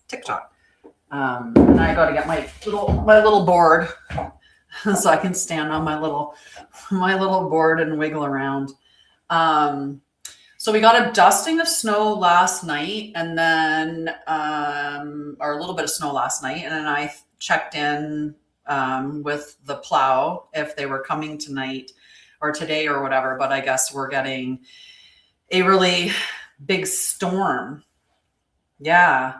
TikTok. And I got to get my little board so I can stand on my little board and wiggle around. So we got a dusting of snow last night, and then or a little bit of snow last night, and then I checked in with the plow if they were coming tonight or today or whatever. But I guess we're getting a really big storm. Yeah.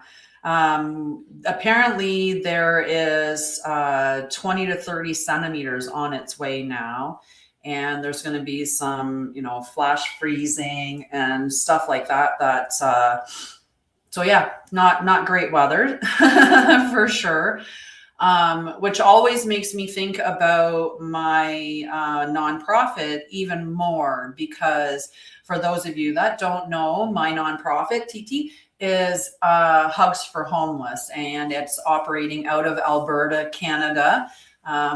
Apparently there is 20 to 30 centimeters on its way now. And there's going to be some, flash freezing and stuff like that. So yeah, not great weather for sure. Which always makes me think about my nonprofit even more, because for those of you that don't know, my nonprofit, TT, is Hugs for Homeless, and it's operating out of Alberta, Canada.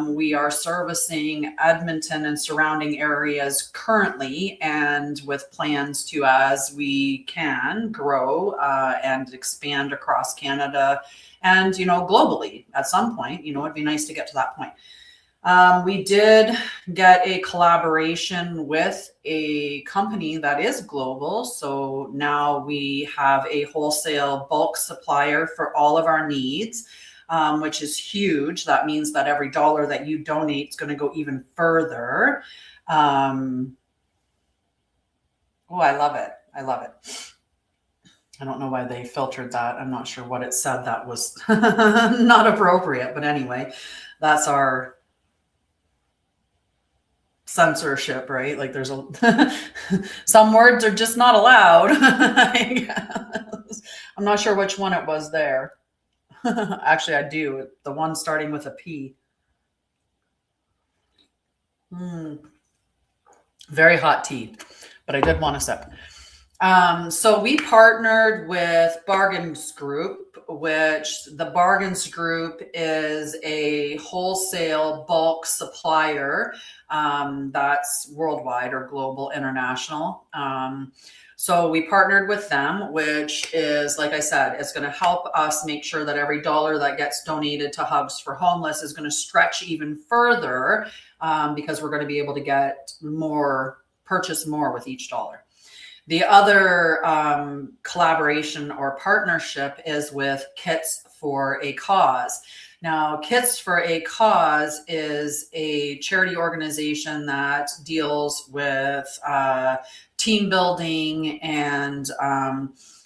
We are servicing Edmonton and surrounding areas currently, and with plans to, as we can, grow and expand across Canada and, globally at some point. It'd be nice to get to that point. We did get a collaboration with a company that is global. So now we have a wholesale bulk supplier for all of our needs, which is huge. That means that every dollar that you donate is going to go even further. Oh, I love it. I love it. I don't know why they filtered that. I'm not sure what it said that was not appropriate. But anyway, that's our censorship, right? Like there's some words are just not allowed. I'm not sure which one it was there. Actually, I do. The one starting with a P. Very hot tea, but I did want to sip. So we partnered with Bargains Group, which the Bargains Group is a wholesale bulk supplier that's worldwide or global, international. So we partnered with them, which is, like I said, it's going to help us make sure that every dollar that gets donated to Hugs for Homeless is going to stretch even further, because we're going to be able to purchase more with each dollar. The other collaboration or partnership is with Kits for a Cause. Now, Kits for a Cause is a charity organization that deals with team building and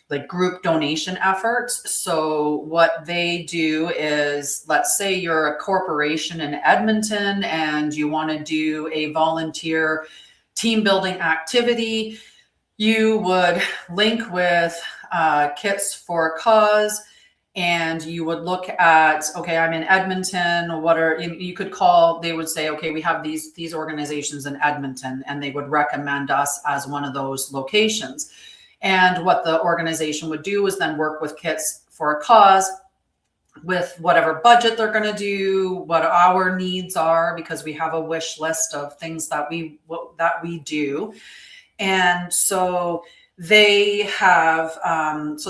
like group donation efforts. So what they do is, let's say you're a corporation in Edmonton and you want to do a volunteer team building activity. You would link with Kits for a Cause, and you would look at, okay, I'm in Edmonton. You could call, they would say, okay, we have these organizations in Edmonton, and they would recommend us as one of those locations. And what the organization would do is then work with Kits for a Cause with whatever budget they're going to do, what our needs are, because we have a wish list of things that we do. And so they have,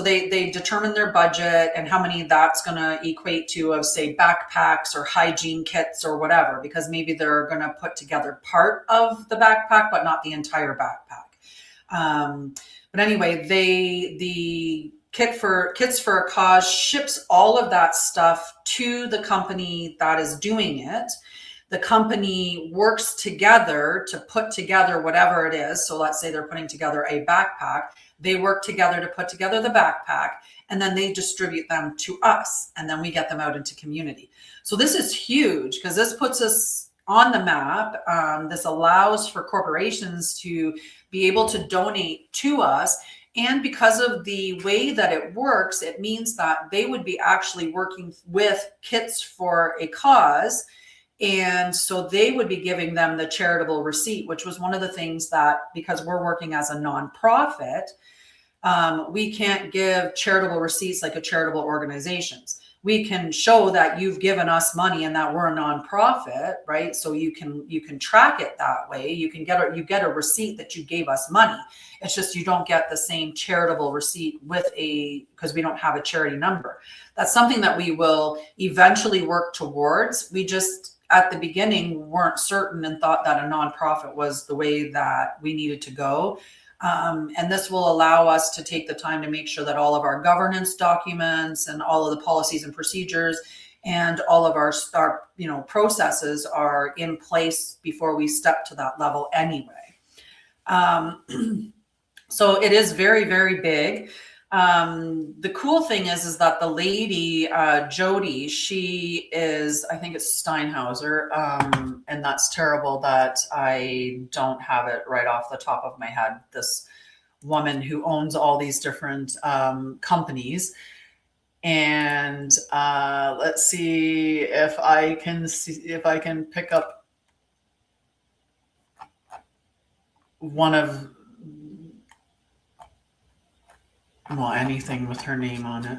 they determine their budget and how many that's going to equate to of, say, backpacks or hygiene kits or whatever, because maybe they're going to put together part of the backpack, but not the entire backpack. But anyway, the Kits for a Cause ships all of that stuff to the company that is doing it. The company works together to put together whatever it is. So let's say they're putting together a backpack. They work together to put together the backpack, and then they distribute them to us, and then we get them out into community. So this is huge because this puts us on the map. This allows for corporations to be able to donate to us. And because of the way that it works, it means that they would be actually working with Kits for a Cause. And so they would be giving them the charitable receipt, which was one of the things that, because we're working as a nonprofit, we can't give charitable receipts like a charitable organizations. we can show that you've given us money and that we're a nonprofit, right? So you can track it that way. You get a receipt that you gave us money. It's just you don't get the same charitable receipt because we don't have a charity number. That's something that we will eventually work towards. We just at the beginning weren't certain and thought that a nonprofit was the way that we needed to go. And this will allow us to take the time to make sure that all of our governance documents and all of the policies and procedures and all of our processes are in place before we step to that level anyway. So it is very, very big. The cool thing is that the lady, Jody, she is, I think it's Steinhauser. And that's terrible that I don't have it right off the top of my head. This woman who owns all these different, companies. And, let's see if I can pick up one of, well, anything with her name on it.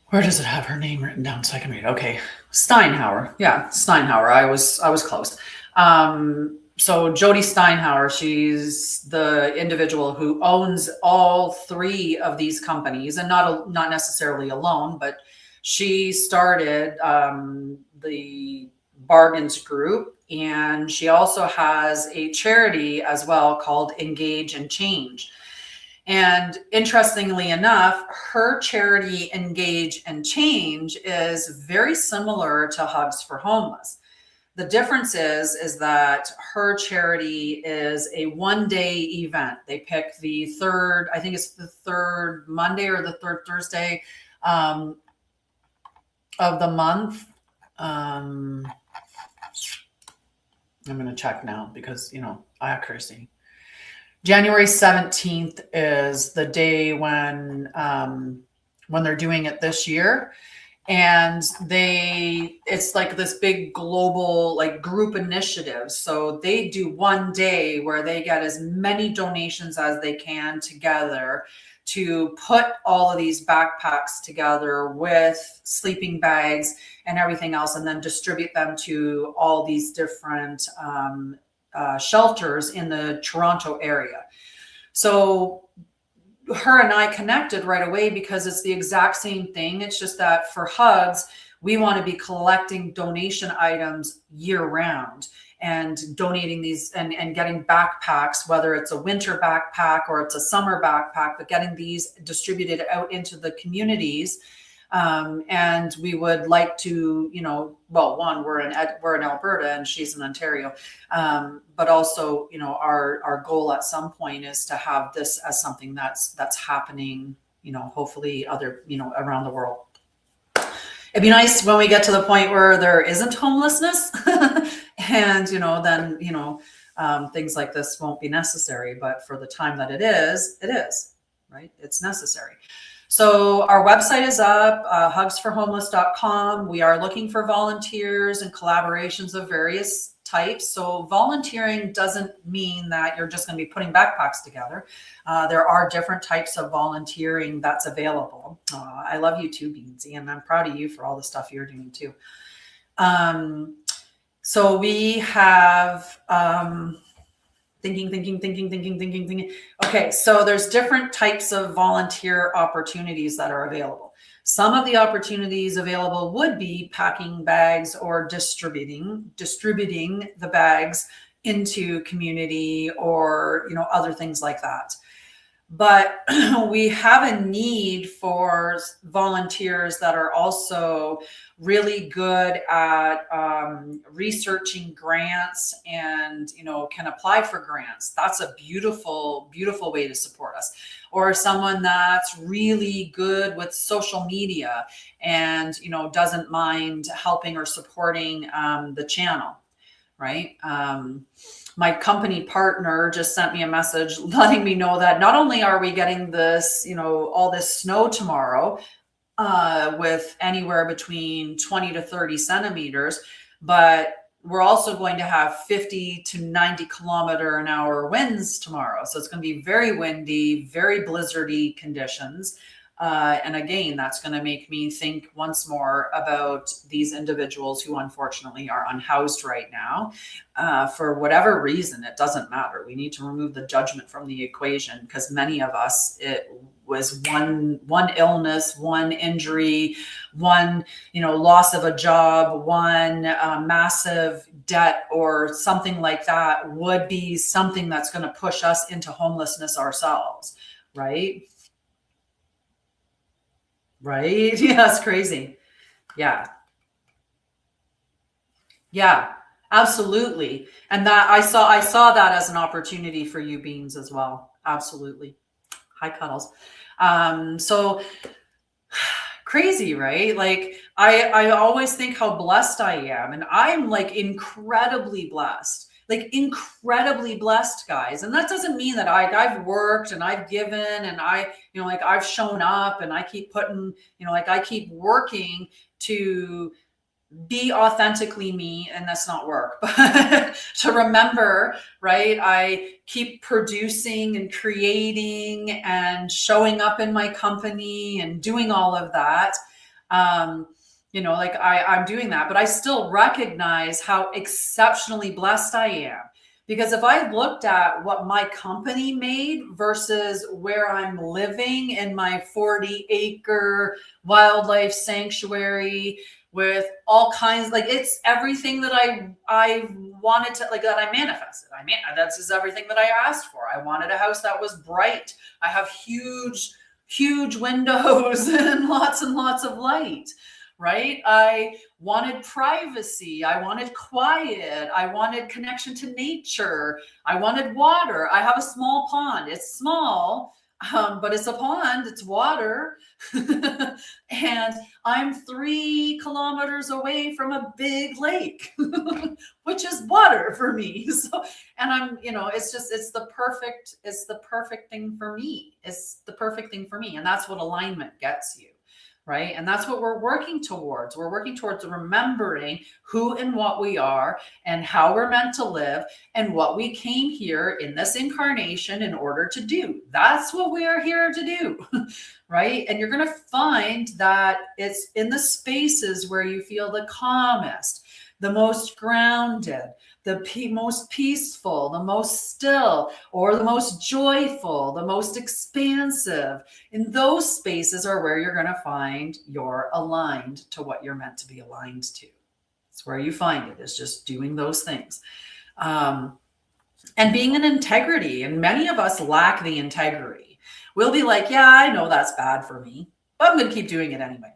Where does it have her name written down so I can read? Okay, Steinhauer. Yeah, Steinhauer. I was close. So Jody Steinhauer, she's the individual who owns all three of these companies, and not necessarily alone, but she started the Bargains Group, and she also has a charity as well called Engage and Change. And interestingly enough, her charity Engage and Change is very similar to Hugs for Homeless. The difference is that her charity is a one-day event. They pick the third, I think it's the third Monday or the third Thursday of the month. I'm going to check now because, accuracy. January 17th is the day when they're doing it this year. And it's like this big global group initiative. So they do one day where they get as many donations as they can together to put all of these backpacks together with sleeping bags and everything else, and then distribute them to all these different shelters in the Toronto area. So her and I connected right away because it's the exact same thing. It's just that for Hugs, we want to be collecting donation items year round and donating these and getting backpacks, whether it's a winter backpack or it's a summer backpack, but getting these distributed out into the communities. And we would like to, one, we're in Alberta and she's in Ontario. But also, our goal at some point is to have this as something that's happening, hopefully around the world. It'd be nice when we get to the point where there isn't homelessness and, then, things like this won't be necessary, but for the time that it is, right? It's necessary. So our website is up, hugsforhomeless.com. We are looking for volunteers and collaborations of various types. So volunteering doesn't mean that you're just going to be putting backpacks together. There are different types of volunteering that's available. I love you too, Beansy, and I'm proud of you for all the stuff you're doing too. So we have... Thinking. Okay, so there's different types of volunteer opportunities that are available. Some of the opportunities available would be packing bags or distributing the bags into community or, other things like that. But we have a need for volunteers that are also really good at researching grants and, can apply for grants. That's a beautiful, beautiful way to support us. Or someone that's really good with social media and, doesn't mind helping or supporting the channel, right? My company partner just sent me a message letting me know that not only are we getting this, all this snow tomorrow with anywhere between 20 to 30 centimeters, but we're also going to have 50 to 90 kilometer an hour winds tomorrow. So it's going to be very windy, very blizzardy conditions. And again, that's going to make me think once more about these individuals who unfortunately are unhoused right now. For whatever reason, it doesn't matter. We need to remove the judgment from the equation, because many of us, it was one illness, one injury, one loss of a job, one massive debt or something like that would be something that's going to push us into homelessness ourselves, right? Right? Yeah, it's crazy. Yeah. Yeah, absolutely. And that I saw that as an opportunity for you beings as well. Absolutely. Hi, Cuddles. So crazy, right? Like I always think how blessed I am, and I'm like incredibly blessed. Like incredibly blessed, guys. And that doesn't mean that I've worked and I've given and like I've shown up and I keep putting, like I keep working to be authentically me, and that's not work, but to remember, right? I keep producing and creating and showing up in my company and doing all of that. Like I'm doing that, but I still recognize how exceptionally blessed I am. Because if I looked at what my company made versus where I'm living in my 40-acre wildlife sanctuary with all kinds, like it's everything that I wanted to, like that I manifested. That's just everything that I asked for. I wanted a house that was bright. I have huge windows and lots of light. Right? I wanted privacy. I wanted quiet. I wanted connection to nature. I wanted water. I have a small pond. It's small, but it's a pond. It's water. And I'm 3 kilometers away from a big lake, which is water for me. So, and I'm, it's the perfect thing for me. It's the perfect thing for me. And that's what alignment gets you. Right? And that's what we're working towards. We're working towards remembering who and what we are and how we're meant to live and what we came here in this incarnation in order to do. That's what we are here to do. Right? And you're going to find that it's in the spaces where you feel the calmest, the most grounded, the most peaceful, the most still, or the most joyful, the most expansive. In those spaces are where you're going to find you're aligned to what you're meant to be aligned to. It's where you find it, is just doing those things. And being in integrity. And many of us lack the integrity. We'll be like, yeah, I know that's bad for me, but I'm going to keep doing it anyway.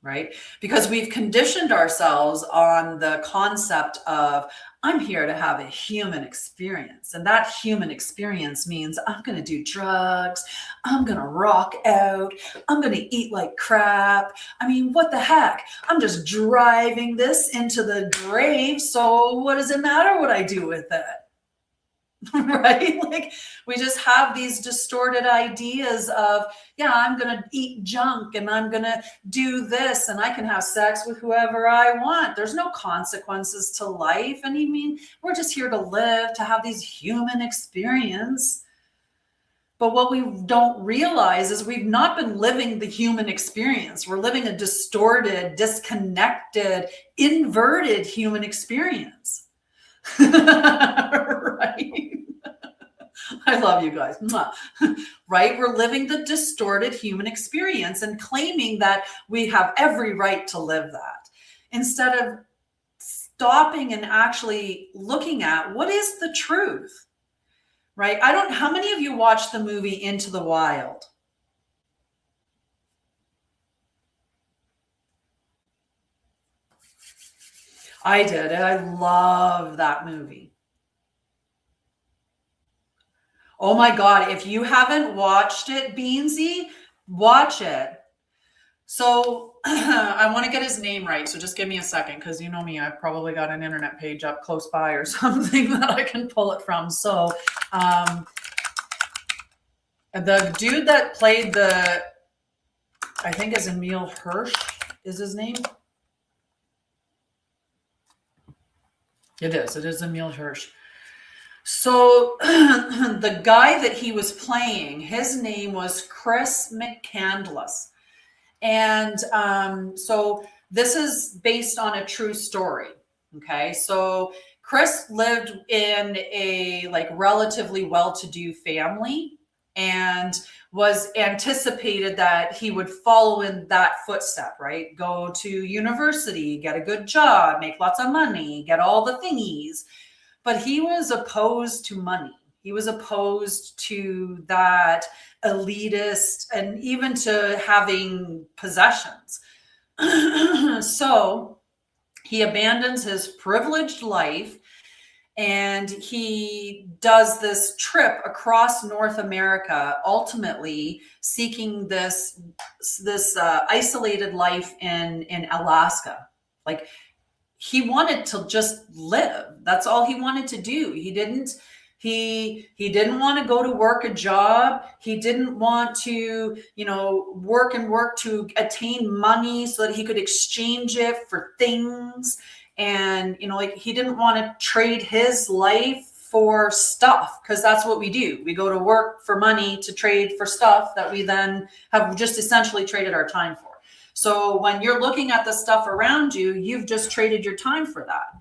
Right? Because we've conditioned ourselves on the concept of, I'm here to have a human experience. And that human experience means I'm going to do drugs. I'm going to rock out. I'm going to eat like crap. I mean, what the heck? I'm just driving this into the grave. So what does it matter what I do with it? Right? Like we just have these distorted ideas of, yeah, I'm going to eat junk and I'm going to do this and I can have sex with whoever I want. There's no consequences to life. And I mean, we're just here to live, to have these human experience. But what we don't realize is we've not been living the human experience. We're living a distorted, disconnected, inverted human experience. Right? I love you guys. Right? We're living the distorted human experience and claiming that we have every right to live that, instead of stopping and actually looking at what is the truth. Right? How many of you watched the movie Into the Wild? I did, and I love that movie. Oh my God, if you haven't watched it, Beansy, watch it. So I want to get his name right. So just give me a second, because you know me, I've probably got an internet page up close by or something that I can pull it from. So the dude that played I think is Emil Hirsch is his name. It is Emil Hirsch. So the guy that he was playing, his name was Chris McCandless. And so this is based on a true story. Okay. So Chris lived in a like relatively well-to-do family and was anticipated that he would follow in that footstep, right? Go to university, get a good job, make lots of money, get all the thingies. But he was opposed to money. He was opposed to that elitist and even to having possessions. So he abandons his privileged life and he does this trip across North America, ultimately seeking this isolated life in Alaska. Like, he wanted to just live. That's all he wanted to do. He didn't want to go to work a job. He didn't want to, work to attain money so that he could exchange it for things. And, he didn't want to trade his life for stuff, because that's what we do. We go to work for money to trade for stuff that we then have just essentially traded our time for. So when you're looking at the stuff around you, you've just traded your time for that,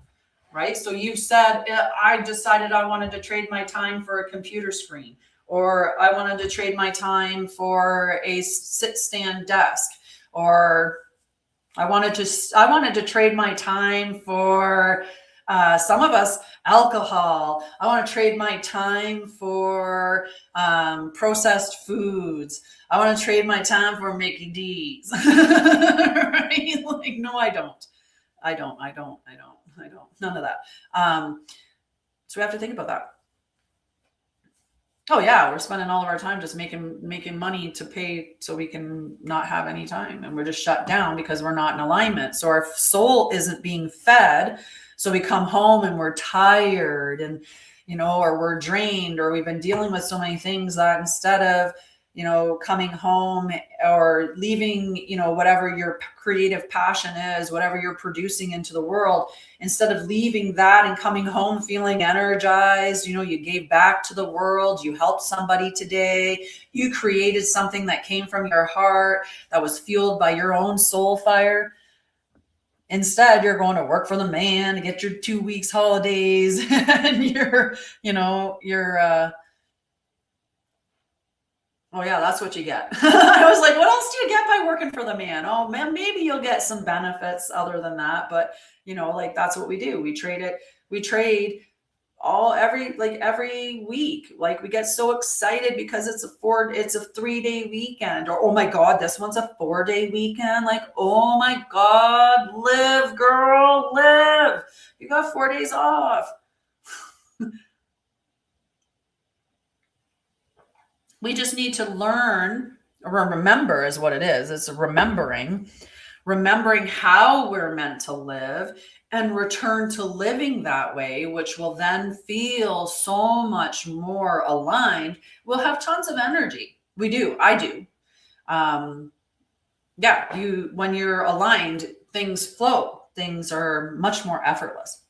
right? So you've said, I decided I wanted to trade my time for a computer screen, or I wanted to trade my time for a sit-stand desk, or I wanted to trade my time for some of us, alcohol. I want to trade my time for processed foods. I want to trade my time for Mickey D's. Right? Like, no, I don't. None of that. So we have to think about that. Oh yeah, we're spending all of our time just making money to pay so we can not have any time, and we're just shut down because we're not in alignment. So our soul isn't being fed. So we come home and we're tired, and or we're drained, or we've been dealing with so many things that instead of coming home or leaving, whatever your creative passion is, whatever you're producing into the world, instead of leaving that and coming home feeling energized, you gave back to the world, you helped somebody today, you created something that came from your heart, that was fueled by your own soul fire. Instead, you're going to work for the man to get your 2 weeks holidays and oh yeah, that's what you get. I was like, what else do you get by working for the man? Oh man, maybe you'll get some benefits other than that. But that's what we do. We trade it. We trade every week. Like, we get so excited because it's a 3-day weekend, or oh my God, this one's a 4-day weekend. Like, oh my God, live, girl, live. You got 4 days off. We just need to learn, or remember is what it is. It's remembering how we're meant to live and return to living that way, which will then feel so much more aligned. We'll have tons of energy. We do. I do. When you're aligned, things flow. Things are much more effortless.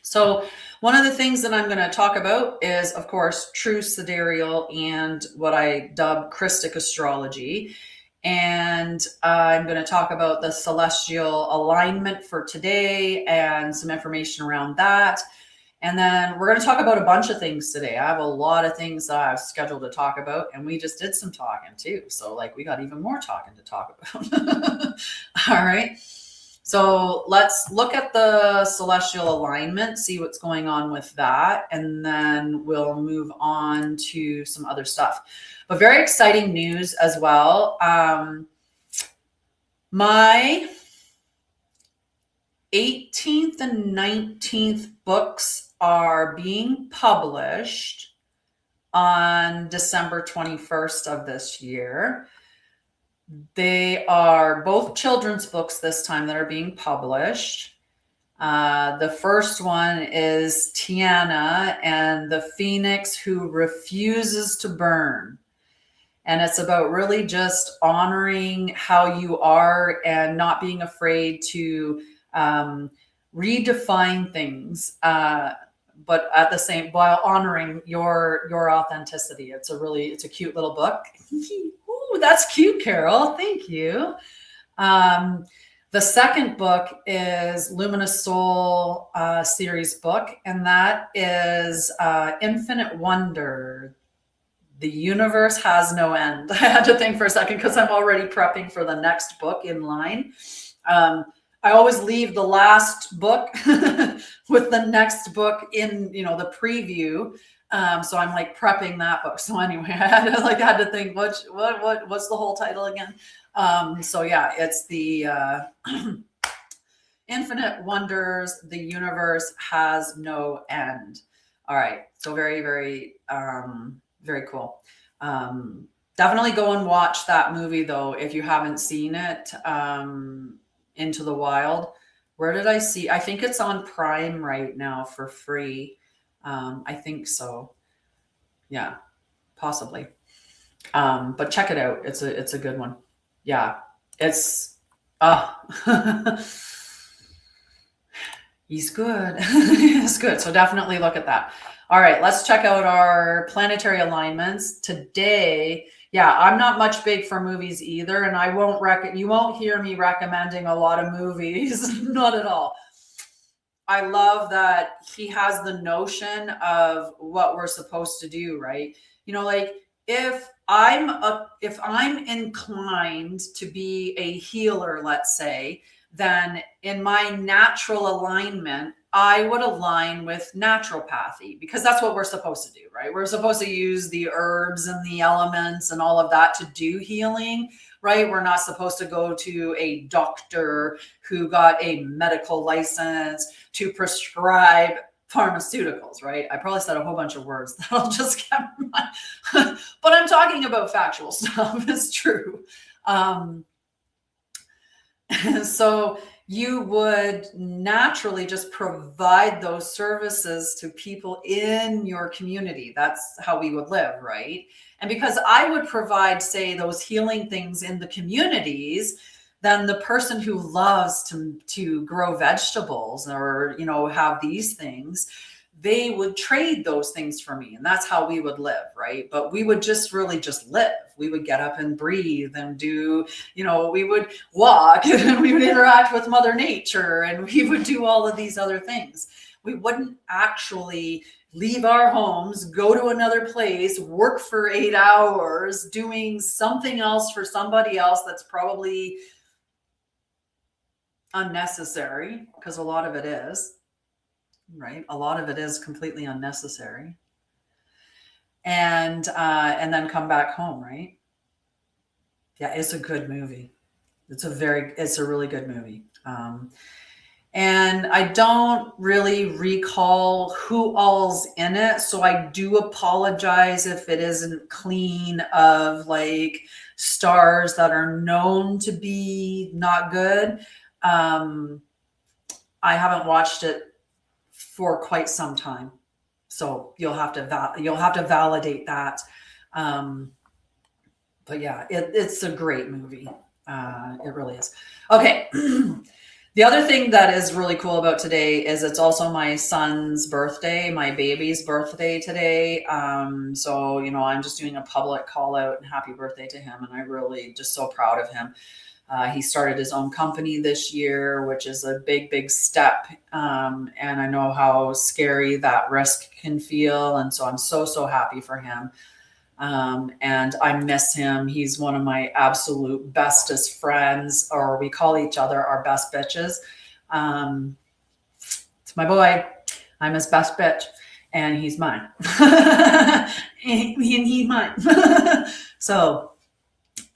So one of the things that I'm going to talk about is, of course, true sidereal and what I dub Krystic astrology. And I'm going to talk about the celestial alignment for today and some information around that. And then we're going to talk about a bunch of things today. I have a lot of things that I've scheduled to talk about, and we just did some talking too. So we got even more talking to talk about. All right. So let's look at the celestial alignment, see what's going on with that, and then we'll move on to some other stuff. But very exciting news as well. My 18th and 19th books are being published on December 21st of this year. They are both children's books this time that are being published. The first one is Tiana and the Phoenix Who Refuses to Burn. And it's about really just honoring how you are and not being afraid to redefine things, but at the same, while honoring your authenticity. It's a cute little book. Ooh, that's cute, Carol. Thank you. The second book is Luminous Soul series book, and that is Infinite Wonder. The universe has no end. I had to think for a second because I'm already prepping for the next book in line. I always leave the last book with the next book in, the preview. So I'm like prepping that book. So anyway, I had to think what's the whole title again? So yeah, it's the Infinite Wonders. The universe has no end. All right. So very, very, very cool. Definitely go and watch that movie though, if you haven't seen it. Into the Wild. Where did I see? I think it's on Prime right now for free. I think so. Yeah, possibly. But check it out. It's a good one. Yeah, it's he's good. He's good. So definitely look at that. All right, let's check out our planetary alignments today. Yeah, I'm not much big for movies either, and you won't hear me recommending a lot of movies, not at all. I love that he has the notion of what we're supposed to do, right? Like if I'm inclined to be a healer, let's say, then in my natural alignment, I would align with naturopathy because that's what we're supposed to do, right? We're supposed to use the herbs and the elements and all of that to do healing, right? We're not supposed to go to a doctor who got a medical license to prescribe pharmaceuticals, right? I probably said a whole bunch of words that'll just get my, but I'm talking about factual stuff. It's true. So you would naturally just provide those services to people in your community. That's how we would live, right? And because I would provide, say, those healing things in the communities, then the person who loves to grow vegetables or, have these things, they would trade those things for me. And that's how we would live, right? But we would just really just live. We would get up and breathe and do, we would walk and we would interact with Mother Nature and we would do all of these other things. We wouldn't actually leave our homes, go to another place, work for 8 hours, doing something else for somebody else that's probably unnecessary, because a lot of it is. Right. A lot of it is completely unnecessary. And then come back home. Right. Yeah. It's a good movie. It's a really good movie. And I don't really recall who all's in it. So I do apologize if it isn't clean of like stars that are known to be not good. I haven't watched it for quite some time, so you'll have to validate that. But yeah, it's a great movie. It really is. Okay. The other thing that is really cool about today is it's also my son's birthday, my baby's birthday today. So I'm just doing a public call out and happy birthday to him, and I'm really just so proud of him. He started his own company this year, which is a big, big step. And I know how scary that risk can feel. And so I'm so, so happy for him. And I miss him. He's one of my absolute bestest friends, or we call each other our best bitches. It's my boy. I'm his best bitch and he's mine. and he's mine. So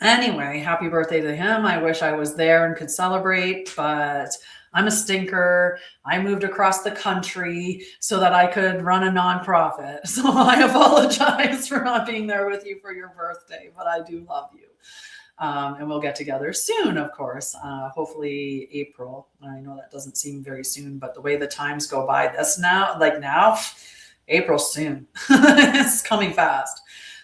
anyway, happy birthday to him. I wish I was there and could celebrate, but I'm a stinker. I moved across the country so that I could run a nonprofit. So I apologize for not being there with you for your birthday, but I do love you. And we'll get together soon, of course, hopefully April. I know that doesn't seem very soon, but the way the times go by now, April's soon. It's coming fast.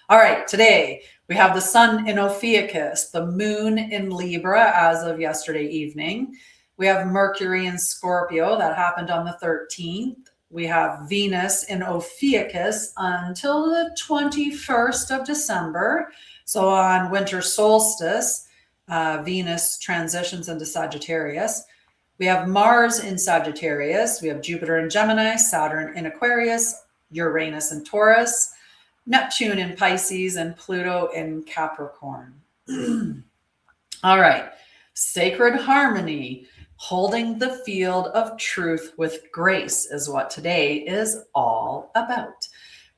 All right, today we have the sun in Ophiuchus, the moon in Libra as of yesterday evening. We have Mercury in Scorpio that happened on the 13th. we have Venus in Ophiuchus until the 21st of December. So on winter solstice, Venus transitions into Sagittarius. We have Mars in Sagittarius. We have Jupiter in Gemini, Saturn in Aquarius, Uranus in Taurus, Neptune in Pisces, and Pluto in Capricorn. All right. Sacred harmony, holding the field of truth with grace is what today is all about.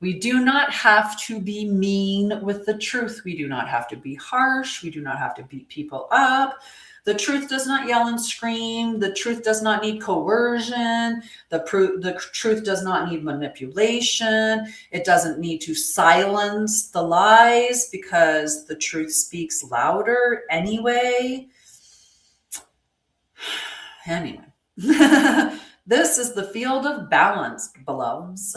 We do not have to be mean with the truth. We do not have to be harsh. We do not have to beat people up. The truth does not yell and scream. The truth does not need coercion. The truth does not need manipulation. It doesn't need to silence the lies because the truth speaks louder anyway. Anyway, this is the field of balance, beloveds.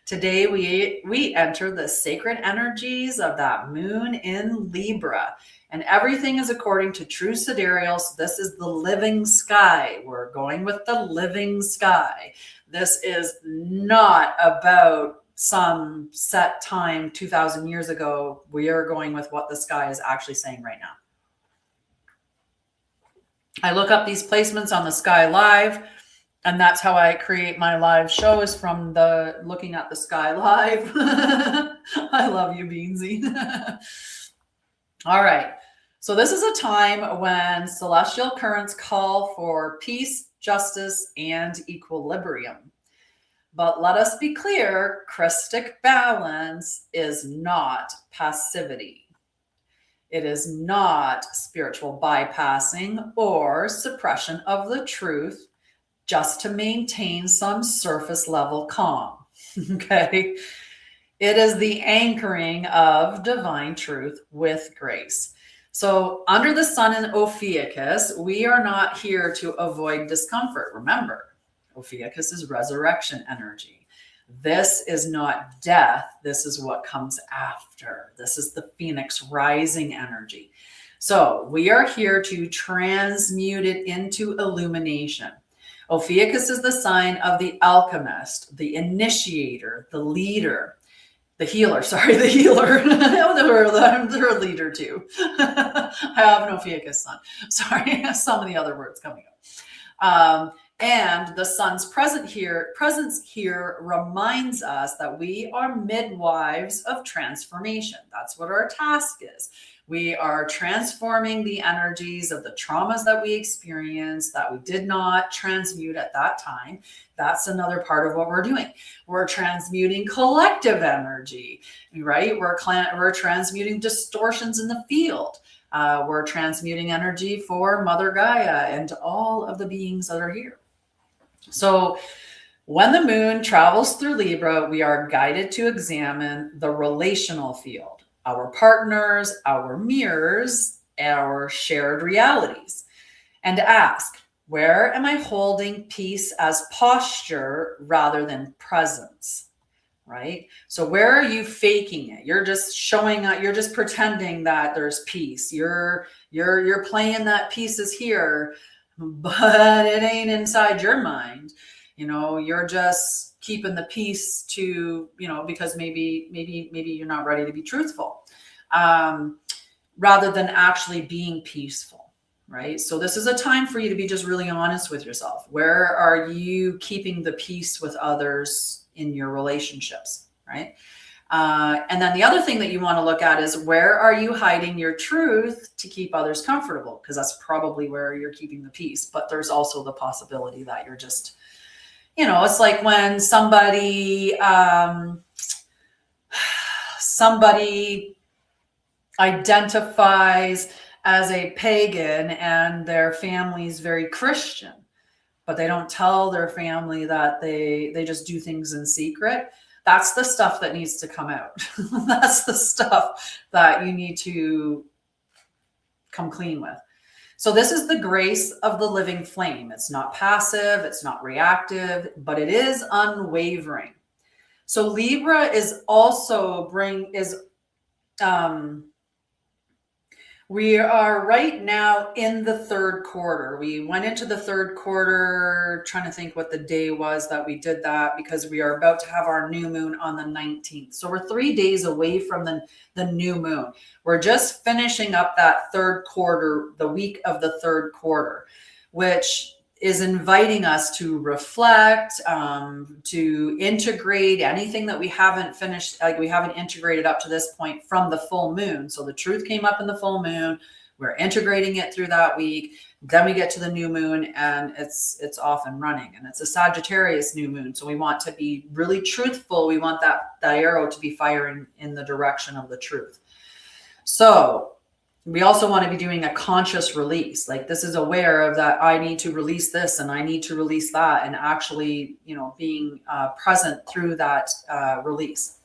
Today we enter the sacred energies of that moon in Libra, and everything is according to true sidereal. So this is the living sky. We're going with the living sky. This is not about some set time 2,000 years ago. We are going with what the sky is actually saying right now. I look up these placements on the Sky Live, and that's how I create my live shows, from the looking at the Sky Live. I love you, Beansy. All right. So this is a time when celestial currents call for peace, justice, and equilibrium. But let us be clear, Krystic balance is not passivity. It is not spiritual bypassing or suppression of the truth just to maintain some surface level calm. Okay. It is the anchoring of divine truth with grace. So under the sun in Ophiuchus, we are not here to avoid discomfort. Remember, Ophiuchus is resurrection energy. This is not death. This is what comes after. This is the phoenix rising energy. So we are here to transmute it into illumination. Ophiuchus is the sign of the alchemist, the initiator, the leader, the healer. Sorry, the healer. They're a leader too. I have an Ophiuchus sun. Sorry, some of the other words coming up. And the sun's presence here reminds us that we are midwives of transformation. That's what our task is. We are transforming the energies of the traumas that we experienced that we did not transmute at that time. That's another part of what we're doing. We're transmuting collective energy, right? We're transmuting distortions in the field. We're transmuting energy for Mother Gaia and all of the beings that are here. So when the moon travels through Libra, we are guided to examine the relational field, our partners, our mirrors, our shared realities, and ask, where am I holding peace as posture rather than presence? Right? So where are you faking it? You're just showing up, you're just pretending that there's peace. You're playing that peace is here, but it ain't inside your mind. You're just keeping the peace to, because maybe you're not ready to be truthful, rather than actually being peaceful, right? So this is a time for you to be just really honest with yourself. Where are you keeping the peace with others in your relationships, right? And then the other thing that you want to look at is, where are you hiding your truth to keep others comfortable? Because that's probably where you're keeping the peace. But there's also the possibility that you're just, it's like when somebody identifies as a pagan and their family's very Christian, but they don't tell their family that they just do things in secret. That's the stuff that needs to come out. That's the stuff that you need to come clean with. So this is the grace of the living flame. It's not passive, it's not reactive, but it is unwavering. So Libra is also We are right now in the third quarter. We went into the third quarter, trying to think what the day was that we did that, because we are about to have our new moon on the 19th. So we're 3 days away from the new moon. We're just finishing up that third quarter, the week of the third quarter, which is inviting us to reflect, to integrate anything that we haven't finished, like we haven't integrated up to this point from the full moon. So the truth came up in the full moon. We're integrating it through that week. Then we get to the new moon and it's off and running. And it's a Sagittarius new moon. So we want to be really truthful. We want that arrow to be firing in the direction of the truth. So we also want to be doing a conscious release. Like, this is aware of that I need to release this and I need to release that, and actually, being present through that release.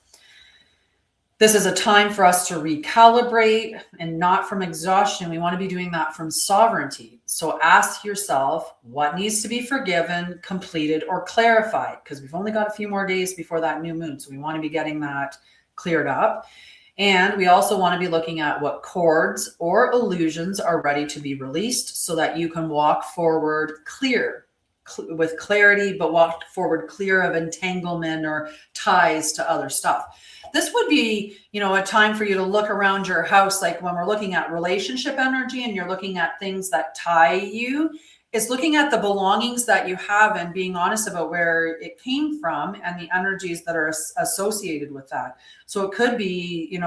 This is a time for us to recalibrate, and not from exhaustion. We want to be doing that from sovereignty. So ask yourself what needs to be forgiven, completed, or clarified, because we've only got a few more days before that new moon. So we want to be getting that cleared up. And we also want to be looking at what cords or illusions are ready to be released, so that you can walk forward with clarity, but walk forward clear of entanglement or ties to other stuff. This would be, a time for you to look around your house. Like when we're looking at relationship energy and you're looking at things that tie you, it's looking at the belongings that you have and being honest about where it came from and the energies that are associated with that. So it could be,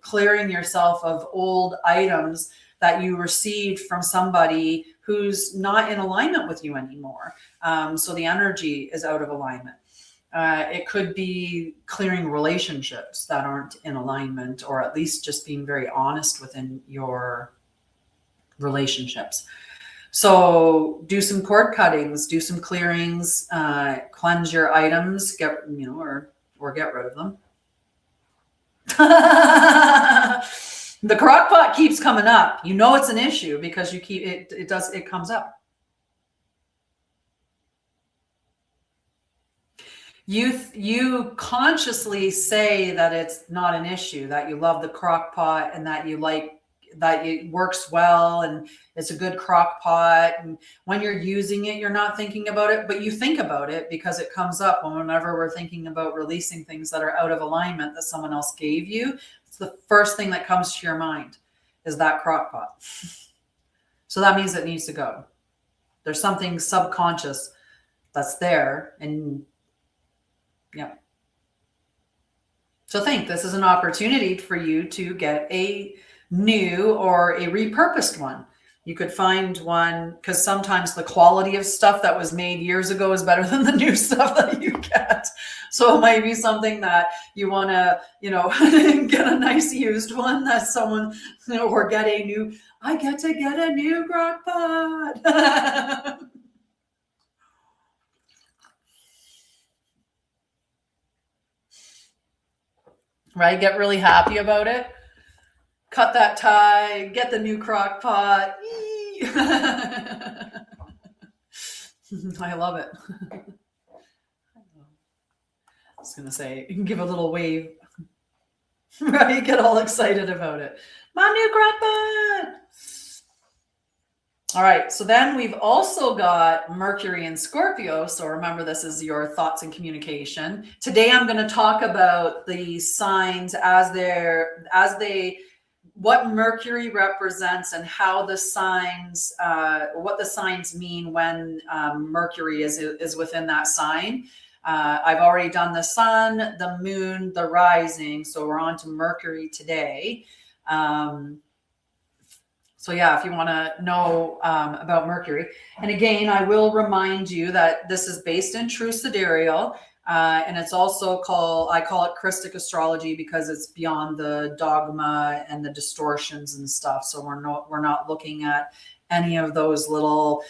clearing yourself of old items that you received from somebody who's not in alignment with you anymore. So the energy is out of alignment. It could be clearing relationships that aren't in alignment, or at least just being very honest within your relationships. So do some cord cuttings, do some clearings, cleanse your items, or get rid of them. The crock pot keeps coming up. It's an issue because you keep it comes up. You consciously say that it's not an issue, that you love the crock pot and that you like that it works well and it's a good crock pot. And when you're using it, you're not thinking about it, but you think about it because it comes up whenever we're thinking about releasing things that are out of alignment that someone else gave you. It's the first thing that comes to your mind is that crock pot. So that means it needs to go. There's something subconscious that's there, and yeah. So think this is an opportunity for you to get a new or a repurposed one. You could find one, because sometimes the quality of stuff that was made years ago is better than the new stuff that you get. So it might be something that you want to, get a nice used one that someone, or get a new, I get to get a new crock pot. Right? Get really happy about it. Cut that tie, get the new crock pot. I love it. I was going to say, you can give a little wave. Right? Get all excited about it. My new crock pot. All right. So then we've also got Mercury in Scorpio. So remember, this is your thoughts and communication. Today, I'm going to talk about the signs what Mercury represents and how the signs, what the signs mean when Mercury is within that sign. I've already done the sun, the moon, the rising. So we're on to Mercury today. So yeah, if you want to know about Mercury. And again, I will remind you that this is based in true sidereal. And it's also I call it Krystic astrology because it's beyond the dogma and the distortions and stuff. So we're not looking at any of those little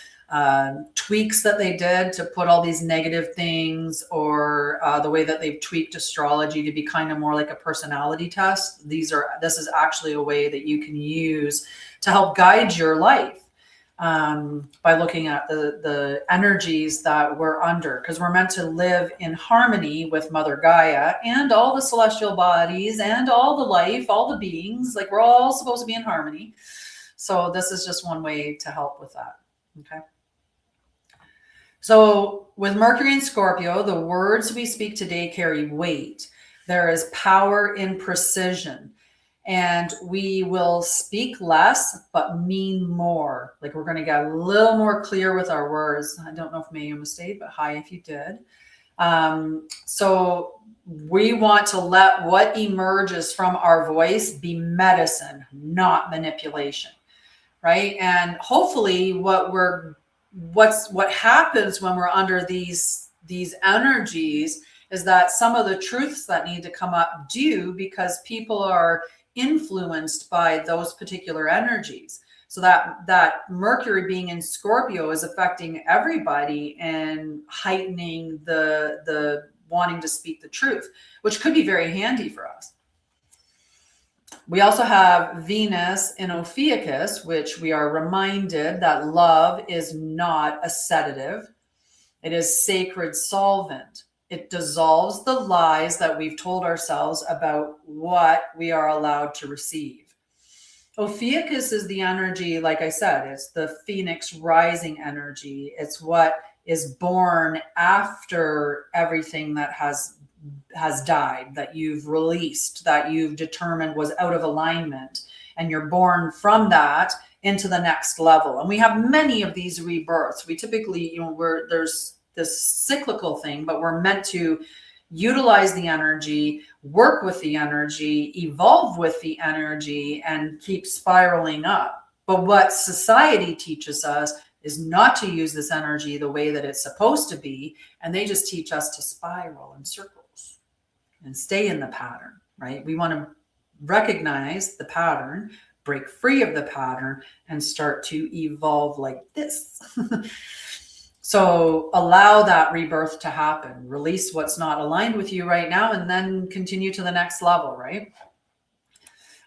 tweaks that they did to put all these negative things, or the way that they've tweaked astrology to be kind of more like a personality test. This is actually a way that you can use to help guide your life. By looking at the energies that we're under, because we're meant to live in harmony with Mother Gaia and all the celestial bodies and all the life, all the beings. Like, we're all supposed to be in harmony. So this is just one way to help with that. Okay. So with Mercury and Scorpio, the words we speak today carry weight. There is power in precision. And we will speak less, but mean more. Like we're going to get a little more clear with our words. I don't know if Mayum stayed, but hi if you did. So we want to let what emerges from our voice be medicine, not manipulation, right? And hopefully what happens when we're under these energies is that some of the truths that need to come up do, because people are influenced by those particular energies. So that Mercury being in Scorpio is affecting everybody and heightening the wanting to speak the truth, which could be very handy for us. We also have Venus in Ophiuchus, which we are reminded that love is not a sedative. It is sacred solvent. It dissolves the lies that we've told ourselves about what we are allowed to receive. Ophiuchus is the energy, like I said, it's the phoenix rising energy. It's what is born after everything that has died, that you've released, that you've determined was out of alignment. And you're born from that into the next level. And we have many of these rebirths. We typically, there's this cyclical thing, but we're meant to utilize the energy, work with the energy, evolve with the energy, and keep spiraling up. But what society teaches us is not to use this energy the way that it's supposed to be. And they just teach us to spiral in circles and stay in the pattern, right? We want to recognize the pattern, break free of the pattern, and start to evolve like this. So allow that rebirth to happen. Release what's not aligned with you right now, and then continue to the next level, right?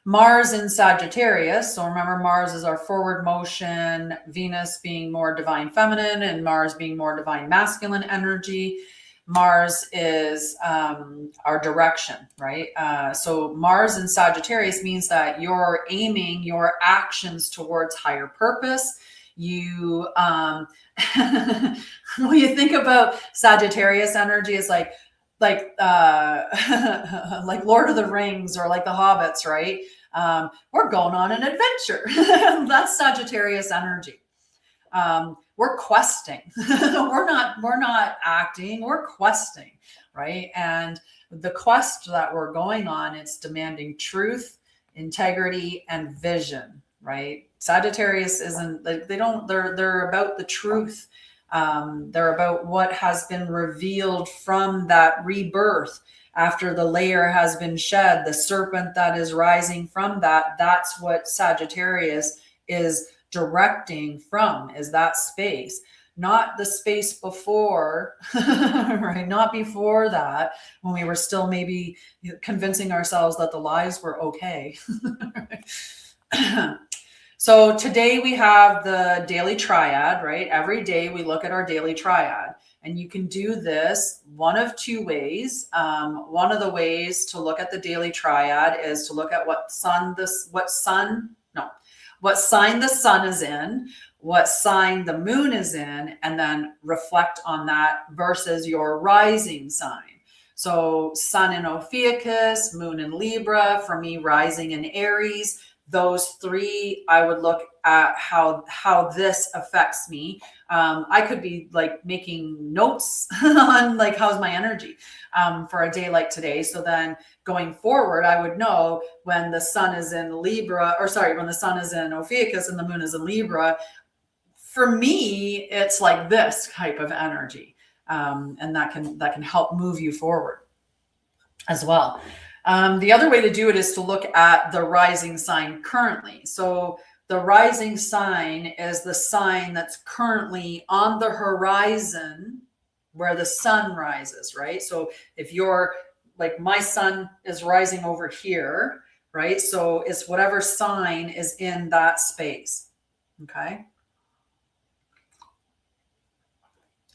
Mars in Sagittarius. So remember, Mars is our forward motion, Venus being more divine feminine, and Mars being more divine masculine energy. Mars is our direction, right? So Mars in Sagittarius means that you're aiming your actions towards higher purpose. You when you think about Sagittarius energy, it's like like Lord of the Rings or like the Hobbits, right? We're going on an adventure. That's Sagittarius energy. We're questing. we're not acting, we're questing, right? And the quest that we're going on, it's demanding truth, integrity, and vision, right? Sagittarius isn't like they're about the truth. They're about what has been revealed from that rebirth after the layer has been shed, the serpent that is rising from that. That's what Sagittarius is directing from, is that space, not the space before, right? Not before that, when we were still maybe convincing ourselves that the lies were okay. So today we have the daily triad, right? Every day we look at our daily triad, and you can do this one of two ways. One of the ways to look at the daily triad is to look at what sign the sun is in, what sign the moon is in, and then reflect on that versus your rising sign. So sun in Ophiuchus, moon in Libra, for me rising in Aries. Those three, I would look at how this affects me. I could be like making notes on like, how's my energy for a day like today. So then going forward, I would know when the sun is in Libra, when the sun is in Ophiuchus and the moon is in Libra. For me, it's like this type of energy. And that can help move you forward as well. The other way to do it is to look at the rising sign currently. So the rising sign is the sign that's currently on the horizon where the sun rises, right? So if you're like, my sun is rising over here, right? So it's whatever sign is in that space. Okay.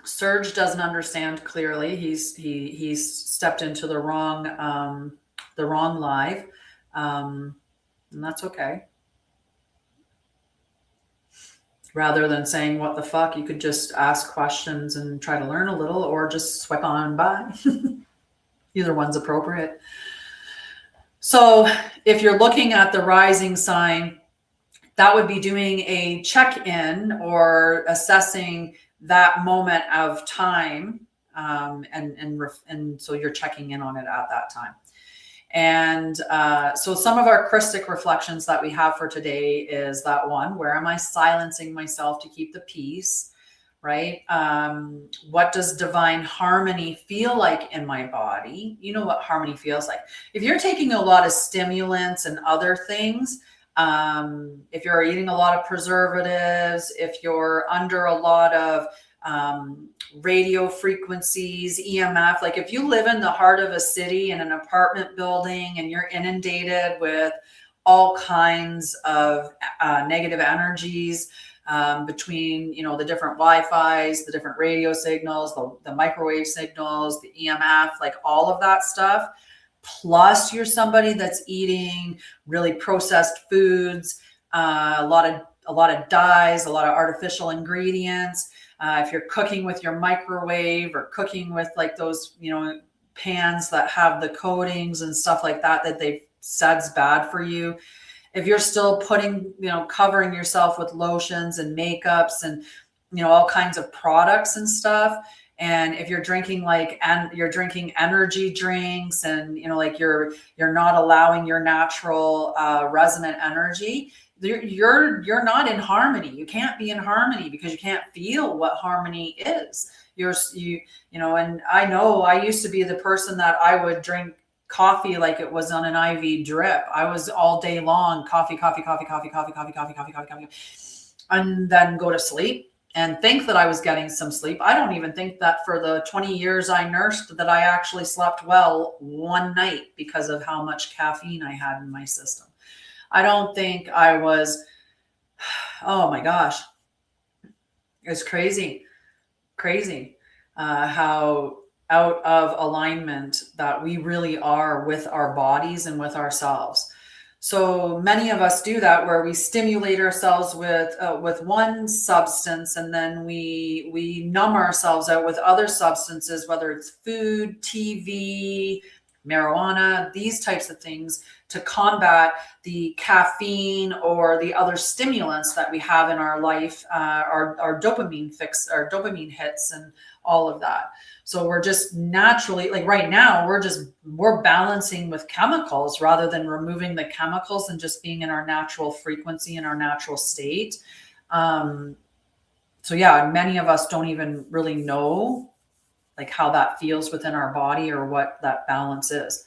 Serge doesn't understand clearly. He's stepped into the wrong live, and that's okay. Rather than saying, what the fuck, you could just ask questions and try to learn a little, or just swipe on by. Either one's appropriate. So if you're looking at the rising sign, that would be doing a check-in or assessing that moment of time. And so you're checking in on it at that time. And so some of our Krystic reflections that we have for today is that one, where am I silencing myself to keep the peace, right? What does divine harmony feel like in my body? You know what harmony feels like. If you're taking a lot of stimulants and other things, if you're eating a lot of preservatives, if you're under a lot of radio frequencies, EMF, like if you live in the heart of a city in an apartment building and you're inundated with all kinds of negative energies, between, you know, the different Wi-Fi's, the different radio signals, the microwave signals, the EMF, like all of that stuff, plus you're somebody that's eating really processed foods, a lot of dyes, a lot of artificial ingredients. If you're cooking with your microwave or cooking with like those, you know, pans that have the coatings and stuff like that, that they've said's bad for you. If you're still putting, you know, covering yourself with lotions and makeups and, you know, all kinds of products and stuff. And if you're drinking you're drinking energy drinks and, you know, like you're not allowing your natural resonant energy, you're not in harmony. You can't be in harmony because you can't feel what harmony is. You know, and I know I used to be the person that I would drink coffee like it was on an IV drip. I was all day long coffee, and then go to sleep and think that I was getting some sleep. I don't even think that for the 20 years I nursed that I actually slept well one night because of how much caffeine I had in my system. I don't think I was, oh my gosh, it's crazy how out of alignment that we really are with our bodies and with ourselves. So many of us do that, where we stimulate ourselves with one substance, and then we numb ourselves out with other substances, whether it's food, TV, marijuana, these types of things, to combat the caffeine or the other stimulants that we have in our life, our dopamine hits and all of that. So we're just naturally, like right now, we're balancing with chemicals rather than removing the chemicals and just being in our natural frequency and our natural state. So yeah, many of us don't even really know like how that feels within our body or what that balance is.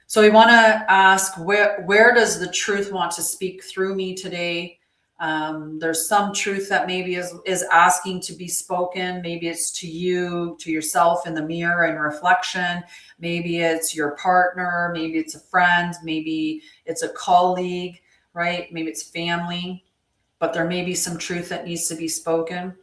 So we want to ask, where does the truth want to speak through me today? There's some truth that maybe is asking to be spoken. Maybe it's to you, to yourself in the mirror and reflection. Maybe it's your partner. Maybe it's a friend. Maybe it's a colleague, right? Maybe it's family, but there may be some truth that needs to be spoken.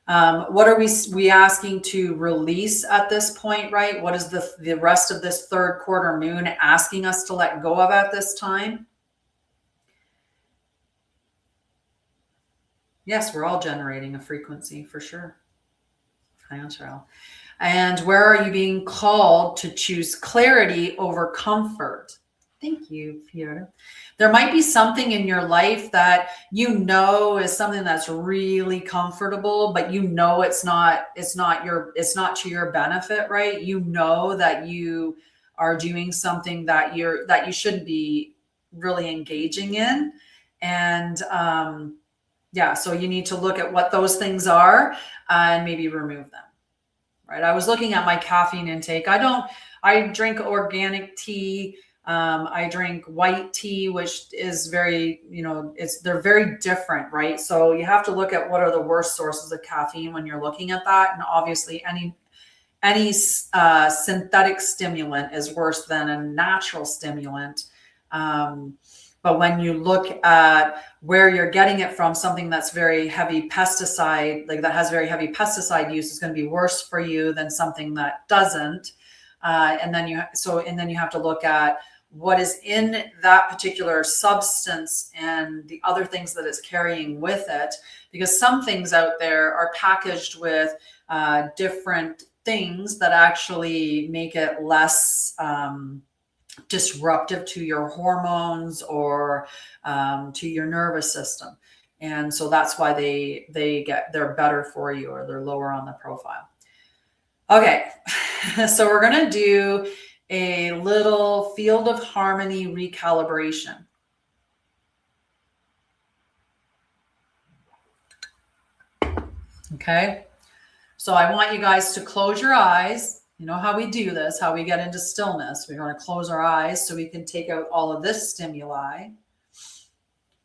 What are we asking to release at this point, right? What is the rest of this third quarter moon asking us to let go of at this time? Yes, we're all generating a frequency for sure. Hi, Anshara'El. And where are you being called to choose clarity over comfort? Thank you, Fiona. There might be something in your life that you know is something that's really comfortable, but you know it's not to your benefit, right? You know that you are doing something that you shouldn't be really engaging in. And yeah, so you need to look at what those things are and maybe remove them. Right? I was looking at my caffeine intake. I drink organic tea. I drink white tea, which is very, you know, they're very different, right? So you have to look at what are the worst sources of caffeine when you're looking at that. And obviously any synthetic stimulant is worse than a natural stimulant. But when you look at where you're getting it from, something that's very heavy pesticide, like that has very heavy pesticide use, is going to be worse for you than something that doesn't. And then you have to look at what is in that particular substance and the other things that it's carrying with it, because some things out there are packaged with different things that actually make it less disruptive to your hormones or to your nervous system. And so that's why they're better for you, or they're lower on the profile. Okay, so we're going to do a little Field of Harmony recalibration. Okay, so I want you guys to close your eyes. You know how we do this, how we get into stillness. We're going to close our eyes so we can take out all of this stimuli.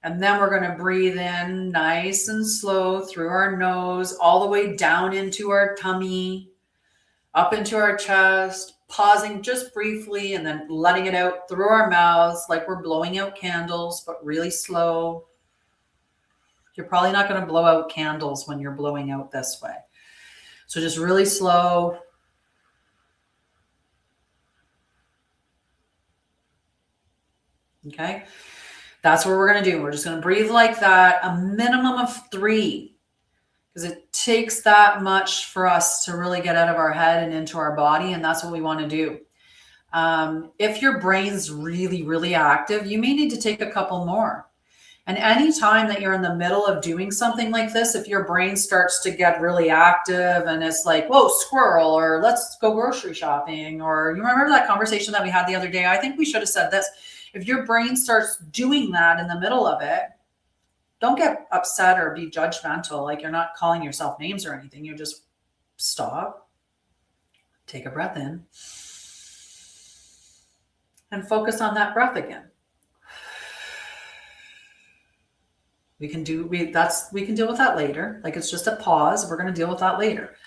And then we're going to breathe in nice and slow through our nose, all the way down into our tummy, up into our chest, pausing just briefly, and then letting it out through our mouths like we're blowing out candles, but really slow. You're probably not going to blow out candles when you're blowing out this way. So just really slow. Okay. That's what we're going to do. We're just going to breathe like that, a minimum of 3, because it takes that much for us to really get out of our head and into our body. And that's what we want to do. If your brain's really, really active, you may need to take a couple more. And anytime that you're in the middle of doing something like this, if your brain starts to get really active and it's like, whoa, squirrel, or let's go grocery shopping, or you remember that conversation that we had the other day? I think we should have said this. If your brain starts doing that in the middle of it, don't get upset or be judgmental. Like, you're not calling yourself names or anything. You just stop, take a breath in, and focus on that breath again. We can deal with that later. Like, it's just a pause. We're going to deal with that later.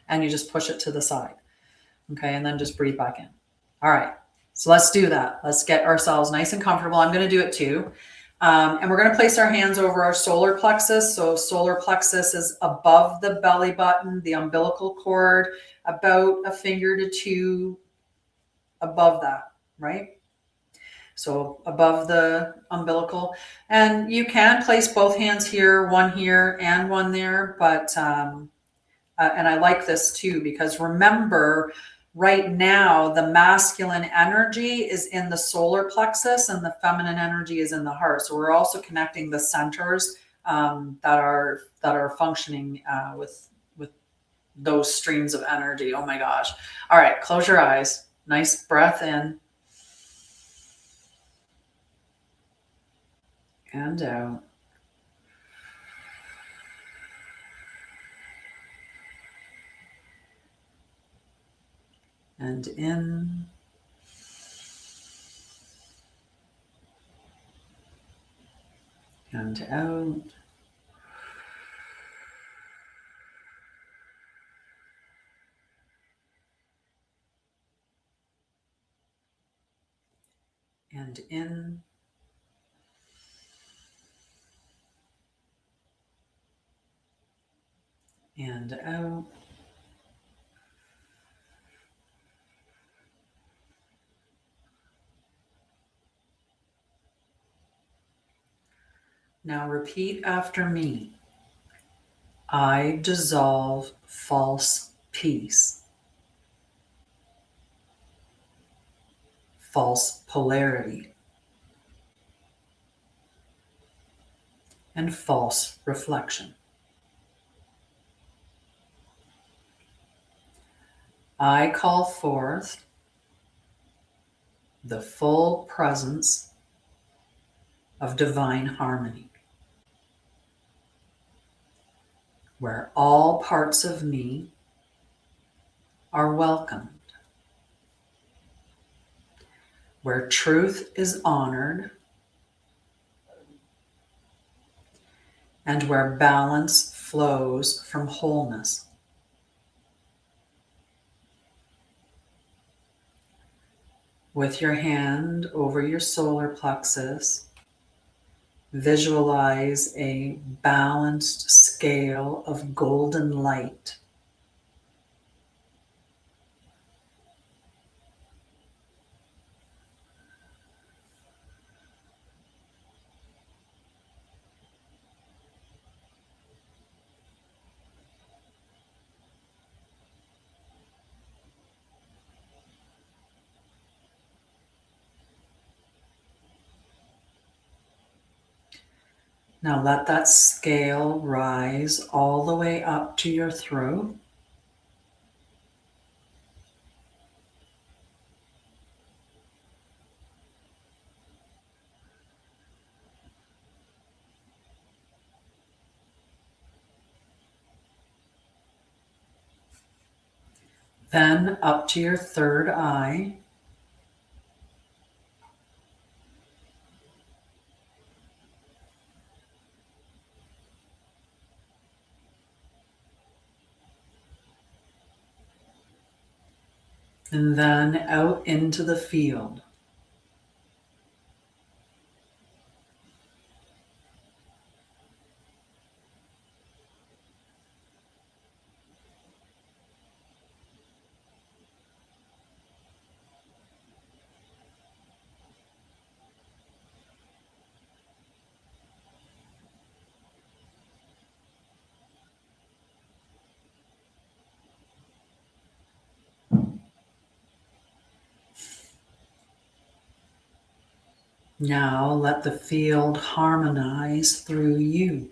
And you just push it to the side. Okay. And then just breathe back in. All right. So let's do that. Let's get ourselves nice and comfortable. I'm going to do it too. And we're going to place our hands over our solar plexus. So solar plexus is above the belly button, the umbilical cord, about a finger to 2 above that, right? So above the umbilical. And you can place both hands here, one here and one there. But, and I like this too, because remember, right now, the masculine energy is in the solar plexus and the feminine energy is in the heart. So we're also connecting the centers that are functioning with those streams of energy. Oh my gosh. All right, close your eyes. Nice breath in and out. And in and out. And in and out. Now repeat after me. I dissolve false peace, false polarity, and false reflection. I call forth the full presence of divine harmony, where all parts of me are welcomed, where truth is honored, and where balance flows from wholeness. With your hand over your solar plexus, visualize a balanced scale of golden light. Now let that scale rise all the way up to your throat. Then up to your third eye. And then out into the field. Now let the field harmonize through you.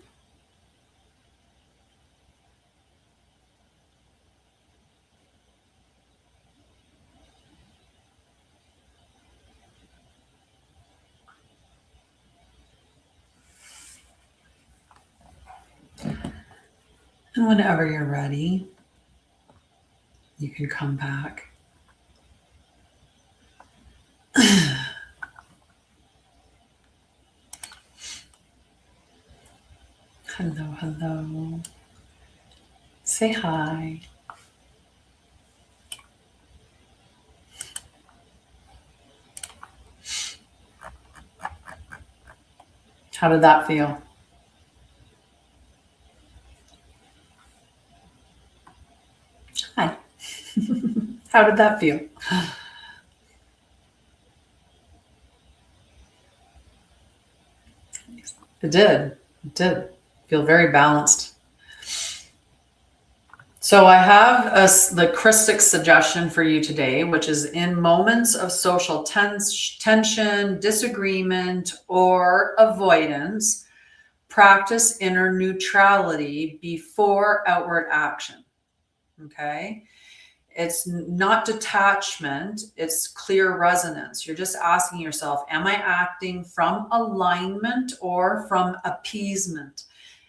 And whenever you're ready, you can come back. Hello, hello. Say hi. How did that feel? Hi. How did that feel? It did. It did. Feel very balanced. So I have the Krystic suggestion for you today, which is in moments of social tension, disagreement, or avoidance, practice inner neutrality before outward action. Okay? It's not detachment, it's clear resonance. You're just asking yourself, am I acting from alignment or from appeasement?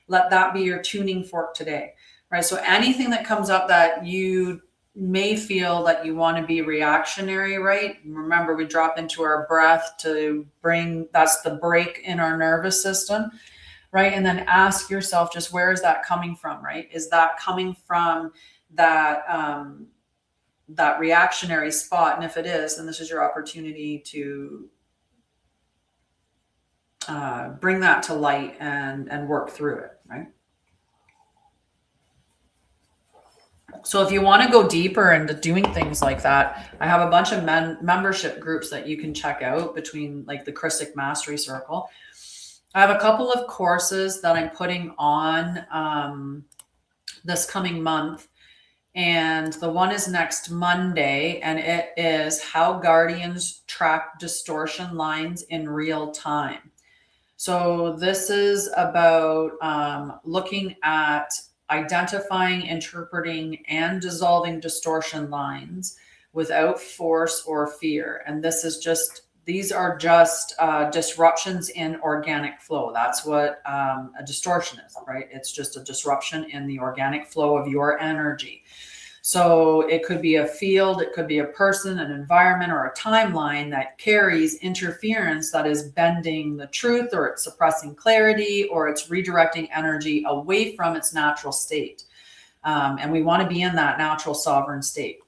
Let that be your tuning fork today, right? So anything that comes up that you may feel that you want to be reactionary, right? Remember, we drop into our breath to bring, that's the break in our nervous system, right? And then ask yourself, just where is that coming from, right? Is that coming from that reactionary spot? And if it is, then this is your opportunity to bring that to light and work through it, right? So if you want to go deeper into doing things like that, I have a bunch of membership groups that you can check out between like the Krystic Mastery Circle. I have a couple of courses that I'm putting on this coming month. And the one is next Monday, and it is how guardians track distortion lines in real time. So this is about looking at identifying, interpreting, and dissolving distortion lines without force or fear. And these are just disruptions in organic flow. That's what a distortion is, right? It's just a disruption in the organic flow of your energy. So it could be a field, it could be a person, an environment, or a timeline that carries interference that is bending the truth, or it's suppressing clarity, or it's redirecting energy away from its natural state. And we want to be in that natural sovereign state.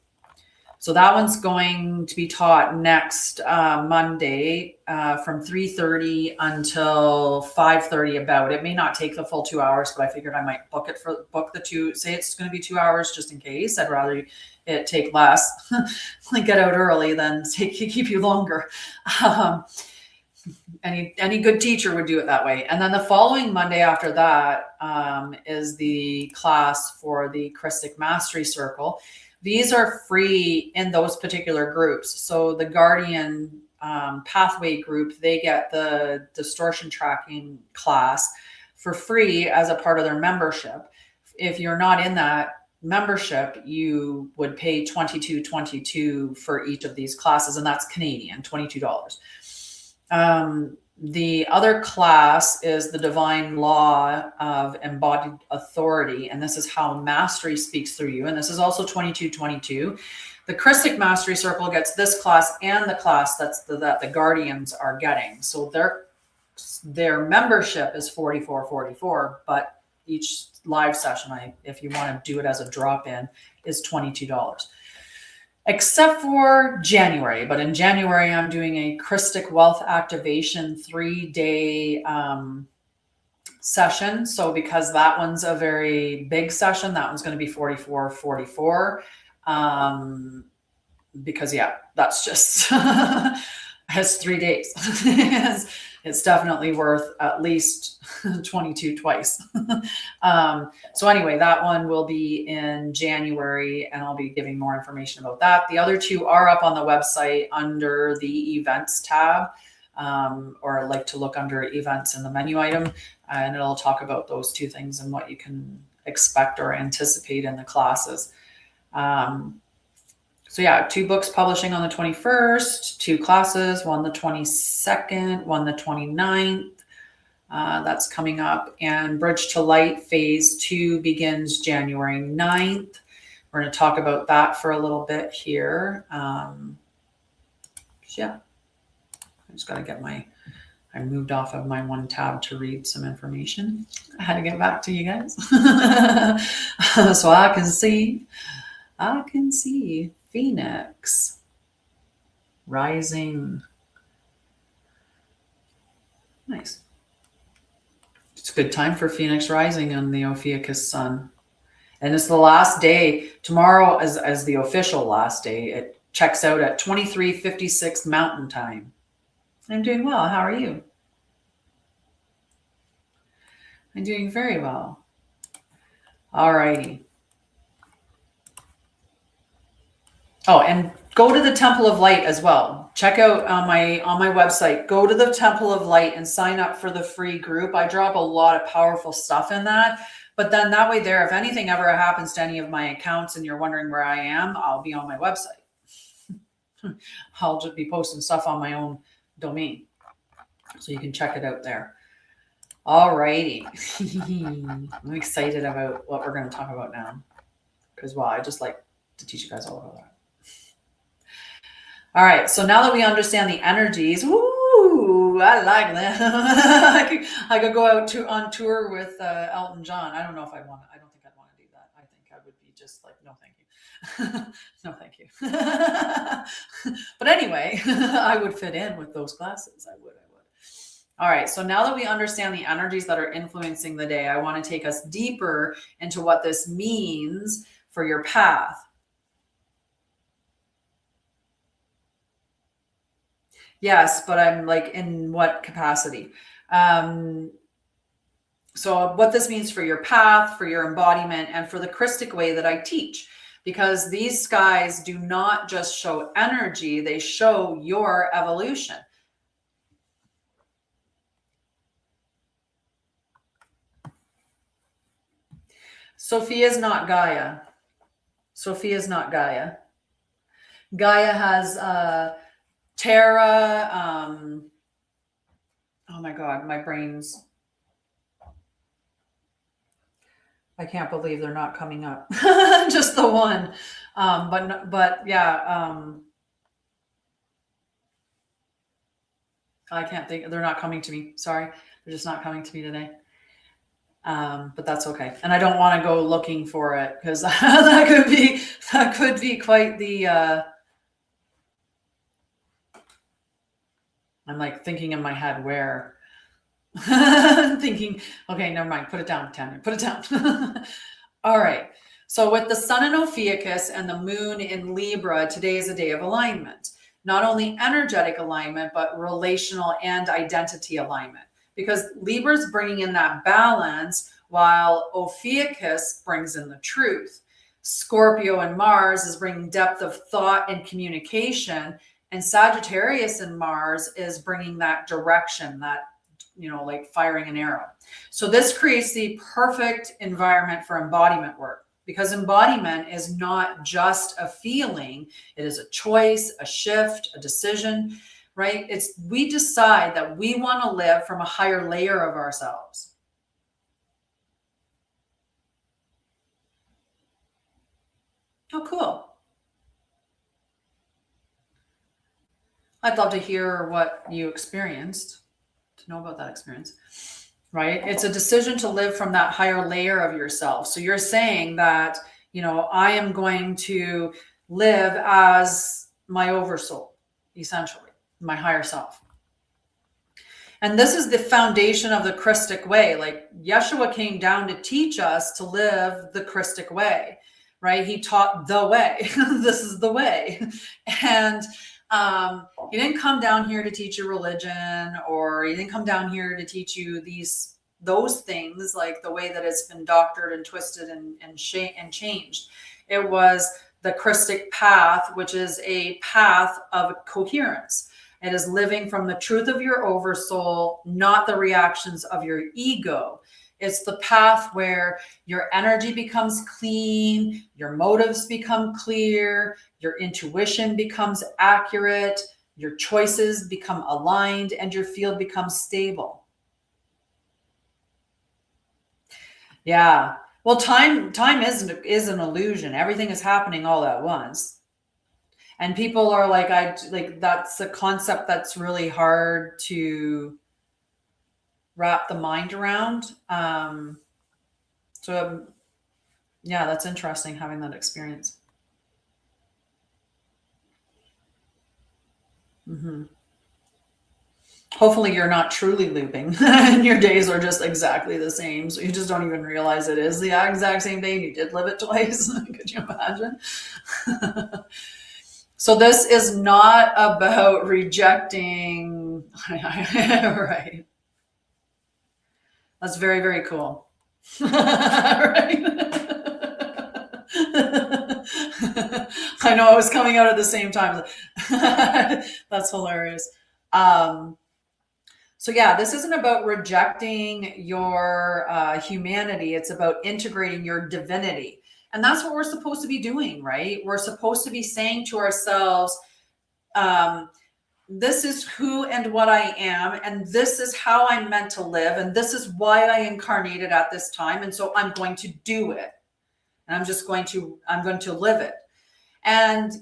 So that one's going to be taught next Monday from 3:30 until 5:30 about. It may not take the full 2 hours, but I figured I might book the two, say it's going to be 2 hours just in case. I'd rather it take less, like get out early than keep you longer. Any good teacher would do it that way. And then the following Monday after that is the class for the Krystic Mastery Circle. These are free in those particular groups. So the Guardian Pathway group, they get the distortion tracking class. for free as a part of their membership. If you're not in that membership, you would pay $22.22 for each of these classes, and that's Canadian, $22. The other class is the Divine Law of Embodied Authority, and this is how mastery speaks through you, and this is also $22.22. The Krystic Mastery Circle gets this class and the class that the Guardians are getting. So their membership is $44.44, but each live session, if you want to do it as a drop-in, is $22. Except for January. But in January, I'm doing a Krystic Wealth Activation 3-day session. So because that one's a very big session, that one's going to be $44.44. Because yeah, that's just has 3 days. It's definitely worth at least 22 twice. So anyway, that one will be in January, and I'll be giving more information about that. The other two are up on the website under the events tab, or I like to look under events in the menu item, and it'll talk about those two things and what you can expect or anticipate in the classes. So yeah, 2 books publishing on the 21st, 2 classes, one the 22nd, one the 29th. That's coming up. And Bridge to Light Phase 2 begins January 9th. We're going to talk about that for a little bit here. Yeah, I just got to get I moved off of my one tab to read some information. I had to get back to you guys. So I can see Phoenix rising. Nice. It's a good time for Phoenix rising on the Ophiuchus Sun. And it's the last day. Tomorrow as the official last day. It checks out at 23:56 Mountain Time. I'm doing well. How are you? I'm doing very well. All righty. Oh, and go to the Temple of Light as well. Check out on my website. Go to the Temple of Light and sign up for the free group. I drop a lot of powerful stuff in that. But then that way there, if anything ever happens to any of my accounts and you're wondering where I am, I'll be on my website. I'll just be posting stuff on my own domain. So you can check it out there. All righty. I'm excited about what we're going to talk about now. Because, well, I just like to teach you guys all about that. All right, so now that we understand the energies, ooh, I like that. I could go out on tour with Elton John. I don't know if I want to. I don't think I'd want to do that. I think I would be just like, no, thank you. No, thank you. But anyway, I would fit in with those classes. I would. All right, so now that we understand the energies that are influencing the day, I want to take us deeper into what this means for your path. Yes, but I'm like, in what capacity? So what this means for your path, for your embodiment, and for the Krystic way that I teach, because these skies do not just show energy, they show your evolution. Sophia's not Gaia. Sophia's not Gaia. Gaia has Terra, oh my God, my brain's, I can't believe they're not coming up. Just the one. But yeah, I can't think, they're not coming to me. Sorry. They're just not coming to me today. But that's okay. And I don't want to go looking for it because that could be quite the, I'm like thinking in my head where. Thinking, okay, never mind. Put it down, Tammy. Put it down. All right. So with the sun in Ophiuchus and the moon in Libra, today is a day of alignment. Not only energetic alignment, but relational and identity alignment. Because Libra's bringing in that balance while Ophiuchus brings in the truth. Scorpio and Mars is bringing depth of thought and communication. And Sagittarius and Mars is bringing that direction, that like firing an arrow. So this creates the perfect environment for embodiment work, because embodiment is not just a feeling. It is a choice, a shift, a decision, right? We decide that we want to live from a higher layer of ourselves. Oh, cool. I'd love to hear what you experienced, to know about that experience, right? It's a decision to live from that higher layer of yourself. So you're saying that, I am going to live as my oversoul, essentially, my higher self. And this is the foundation of the Krystic way. Like Yeshua came down to teach us to live the Krystic way, right? He taught the way. This is the way. And he didn't come down here to teach you religion, or he didn't come down here to teach you those things, like the way that it's been doctored and twisted and changed. It was the Krystic path, which is a path of coherence. It is living from the truth of your oversoul, not the reactions of your ego. It's the path where your energy becomes clean, your motives become clear, your intuition becomes accurate, your choices become aligned, and your field becomes stable. Yeah. Well, time is an illusion. Everything is happening all at once. And people are like, that's a concept that's really hard to wrap the mind around. So yeah, that's interesting, having that experience. Hopefully you're not truly looping and your days are just exactly the same. So you just don't even realize it is the exact same day and you did live it twice. Could you imagine? So this is not about rejecting. Right. That's very, very cool. Right. I know, it was coming out at the same time. That's hilarious. So yeah, this isn't about rejecting your humanity. It's about integrating your divinity. And that's what we're supposed to be doing, right? We're supposed to be saying to ourselves, this is who and what I am, and this is how I'm meant to live, and this is why I incarnated at this time. And so I'm going to do it. And I'm going to live it. And,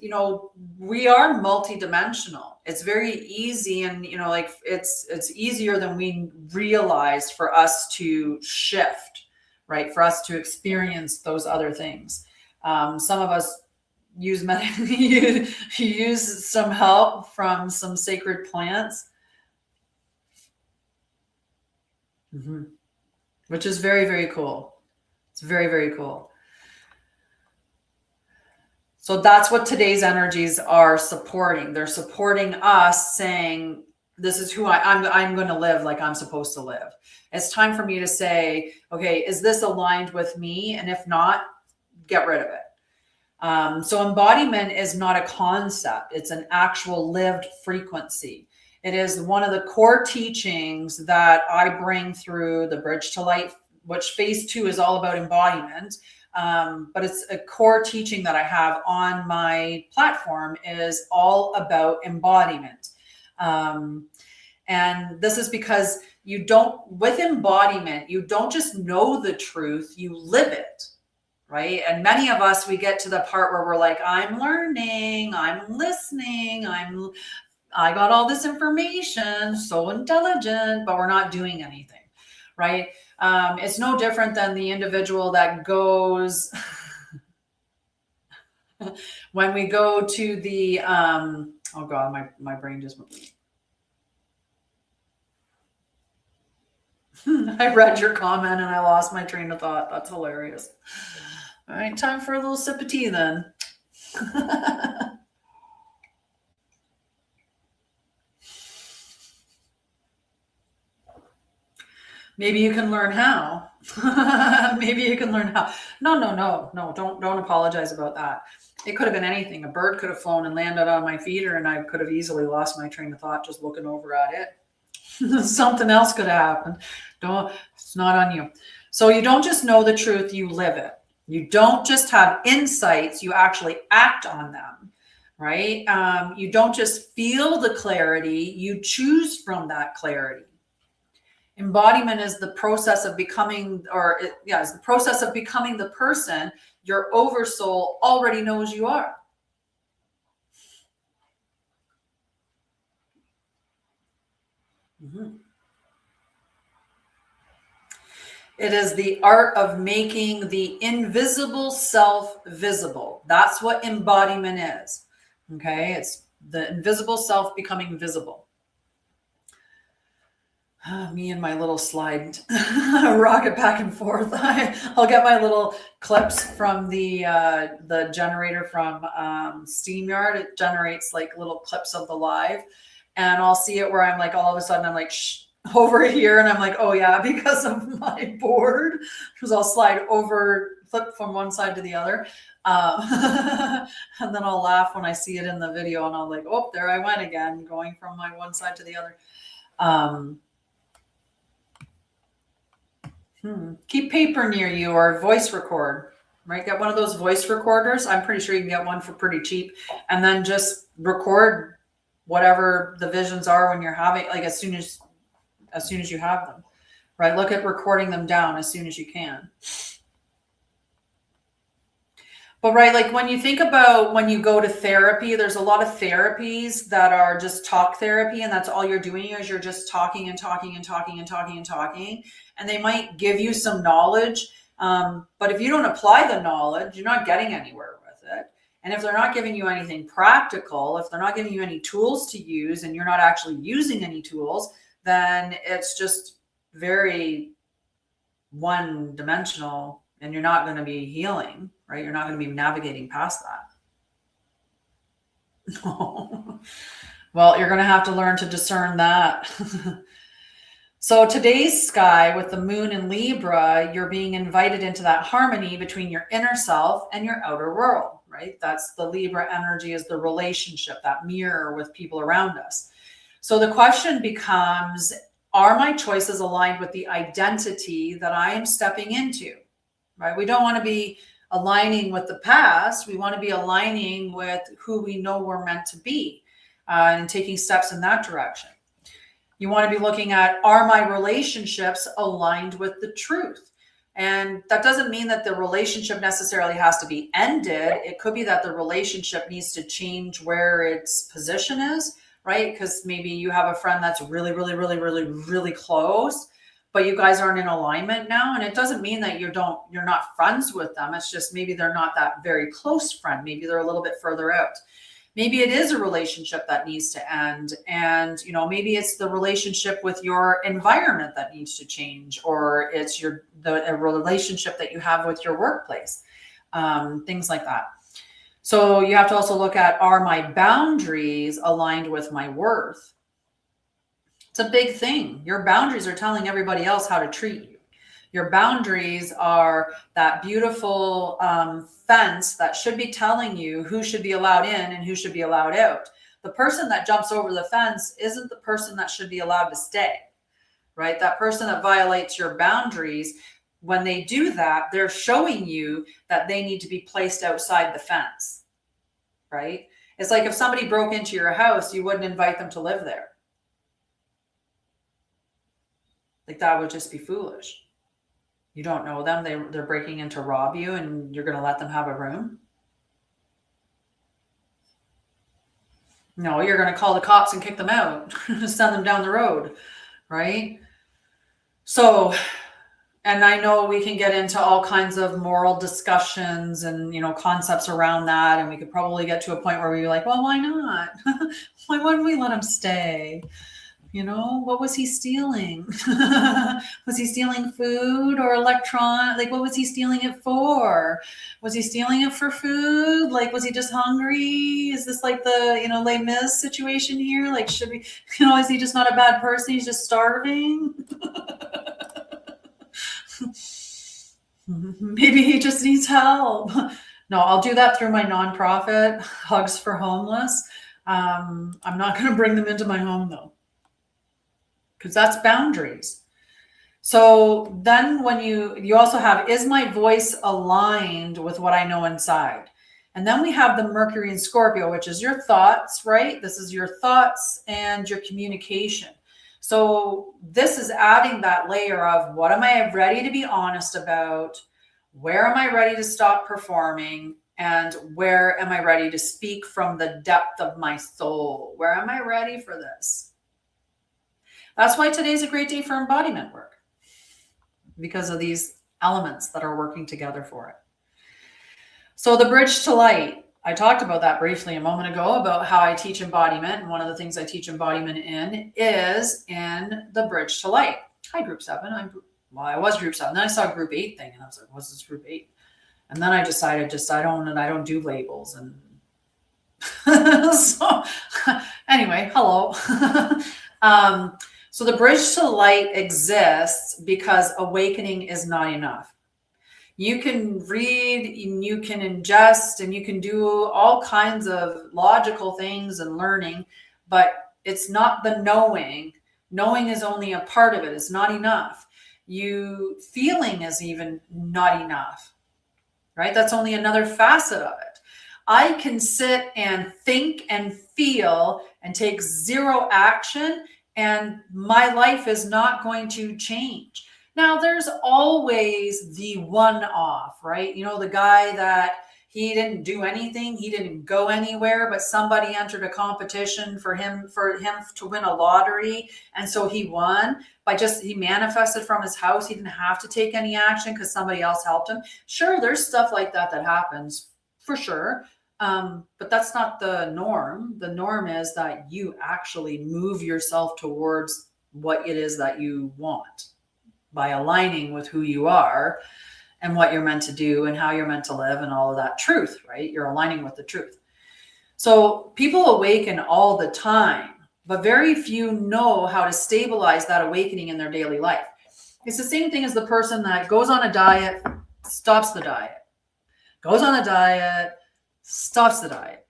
we are multidimensional. It's very easy. And, it's easier than we realized for us to shift, right? For us to experience those other things. Some of us use some help from some sacred plants, which is very, very cool. It's very, very cool. So that's what today's energies are supporting. They're supporting us, saying, this is who I'm going to live like I'm supposed to live. It's time for me to say, okay, is this aligned with me? And if not, get rid of it. So embodiment is not a concept. It's an actual lived frequency. It is one of the core teachings that I bring through the Bridge to Light, which phase 2 is all about embodiment. But it's a core teaching that I have on my platform, is all about embodiment. And this is because with embodiment, you don't just know the truth, you live it, right? And many of us, we get to the part where we're like, I'm learning, I'm listening, I got all this information, so intelligent, but we're not doing anything, right? It's no different than the individual that goes when we go to the oh god, my brain just I read your comment and I lost my train of thought. That's hilarious. All right, time for a little sip of tea then. Maybe you can learn how. Maybe you can learn how. No. Don't apologize about that. It could have been anything. A bird could have flown and landed on my feet, and I could have easily lost my train of thought just looking over at it. Something else could happen. It's not on you. So you don't just know the truth, you live it. You don't just have insights, you actually act on them, right? You don't just feel the clarity, you choose from that clarity. Embodiment is the process of becoming, is the process of becoming the person your oversoul already knows you are. Mm-hmm. It is the art of making the invisible self visible. That's what embodiment is. Okay, it's the invisible self becoming visible. Me and my little slide rocket back and forth. I'll get my little clips from the generator from SteamYard. It generates like little clips of the live, and I'll see it where I'm like, all of a sudden I'm like, shh, over here, and I'm like, oh yeah, because of my board, because I'll slide over, flip from one side to the other, and then I'll laugh when I see it in the video, and I'll like, oh, there I went again, going from my one side to the other. Keep paper near you or voice record, right? Get one of those voice recorders. I'm pretty sure you can get one for pretty cheap, and then just record whatever the visions are when you're having, like as soon as you have them, right? Look at recording them down as soon as you can. But right, like when you think about when you go to therapy, there's a lot of therapies that are just talk therapy, and that's all you're doing is you're just talking and talking and talking and talking and talking, and they might give you some knowledge, but if you don't apply the knowledge, you're not getting anywhere with it. And if they're not giving you anything practical, if they're not giving you any tools to use, and you're not actually using any tools, then it's just very one-dimensional, and you're not going to be healing, right? You're not going to be navigating past that. Well, you're going to have to learn to discern that. So today's sky with the moon in Libra, you're being invited into that harmony between your inner self and your outer world, right? That's the Libra energy, is the relationship, that mirror with people around us. So the question becomes, are my choices aligned with the identity that I am stepping into, right? We don't want to be aligning with the past. We want to be aligning with who we know we're meant to be, and taking steps in that direction. You want to be looking at, are my relationships aligned with the truth? And that doesn't mean that the relationship necessarily has to be ended. It could be that the relationship needs to change where its position is, right? Because maybe you have a friend that's really, really, really, really, really close, but you guys aren't in alignment now. And it doesn't mean that you're not friends with them. It's just maybe they're not that very close friend. Maybe they're a little bit further out. Maybe it is a relationship that needs to end. And, maybe it's the relationship with your environment that needs to change, or it's a relationship that you have with your workplace, things like that. So you have to also look at, are my boundaries aligned with my worth? It's a big thing. Your boundaries are telling everybody else how to treat you. Your boundaries are that beautiful fence that should be telling you who should be allowed in and who should be allowed out. The person that jumps over the fence isn't the person that should be allowed to stay, right? That person that violates your boundaries, when they do that, they're showing you that they need to be placed outside the fence, right? It's like if somebody broke into your house, you wouldn't invite them to live there. Like, that would just be foolish. You don't know them. They're breaking in to rob you, and you're going to let them have a room? No, you're going to call the cops and kick them out, send them down the road, right? So, and I know we can get into all kinds of moral discussions and, concepts around that. And we could probably get to a point where we're like, well, why not? Why wouldn't we let him stay? What was he stealing? Was he stealing food or like, what was he stealing it for? Was he stealing it for food? Like, was he just hungry? Is this like the, Les Mis situation here? Like, should we, is he just not a bad person? He's just starving. Maybe he just needs help. No, I'll do that through my nonprofit, Hugs for Homeless. I'm not going to bring them into my home though, because that's boundaries. So then when you also have, is my voice aligned with what I know inside? And then we have the Mercury in Scorpio, which is your thoughts, right? This is your thoughts and your communication. So this is adding that layer of, what am I ready to be honest about? Where am I ready to stop performing? And where am I ready to speak from the depth of my soul? Where am I ready for this? That's why today's a great day for embodiment work, because of these elements that are working together for it. So the bridge to light, I talked about that briefly a moment ago, about how I teach embodiment. And one of the things I teach embodiment in is in the bridge to light. Hi, group 7. I was group 7. Then I saw group 8 thing and I was like, what's this group 8? And then I decided I don't do labels. And so anyway, hello. So the bridge to light exists because awakening is not enough. You can read and you can ingest and you can do all kinds of logical things and learning, but it's not the knowing. Knowing is only a part of it. It's not enough. Feeling is even not enough, right? That's only another facet of it. I can sit and think and feel and take zero action, and my life is not going to change. Now, there's always the one-off, right? You know, the guy that he didn't do anything, he didn't go anywhere, but somebody entered a competition for him to win a lottery, and so he won he manifested from his house. He didn't have to take any action because somebody else helped him. Sure, there's stuff like that happens for sure. But that's not the norm. The norm is that you actually move yourself towards what it is that you want by aligning with who you are and what you're meant to do and how you're meant to live and all of that truth, right? You're aligning with the truth. So people awaken all the time, but very few know how to stabilize that awakening in their daily life. It's the same thing as the person that goes on a diet, stops the diet, goes on a diet, stops the diet,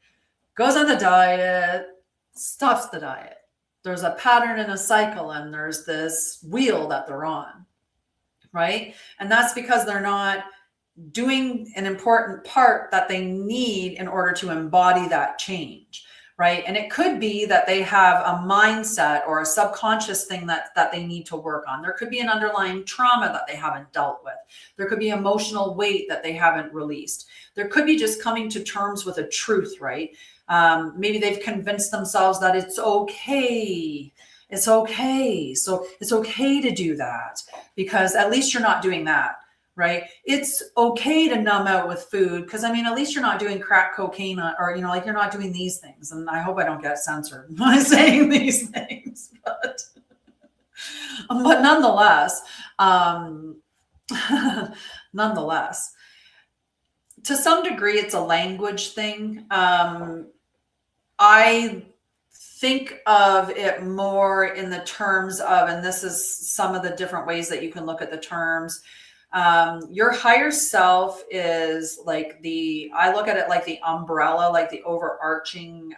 goes on the diet, stops the diet. There's a pattern and a cycle, and there's this wheel that they're on, right? And that's because they're not doing an important part that they need in order to embody that change, right? And it could be that they have a mindset or a subconscious thing that they need to work on. There could be an underlying trauma that they haven't dealt with. There could be emotional weight that they haven't released. There could be just coming to terms with a truth, right? Maybe they've convinced themselves that it's okay. It's okay. So it's okay to do that because at least you're not doing that, right? It's okay to numb out with food because, I mean, at least you're not doing crack cocaine or, you know, like you're not doing these things. And I hope I don't get censored by saying these things, but nonetheless, to some degree, it's a language thing. I think of it more in the terms of, and this is some of the different ways that you can look at the terms. Your higher self is like I look at it like the umbrella, like the overarching,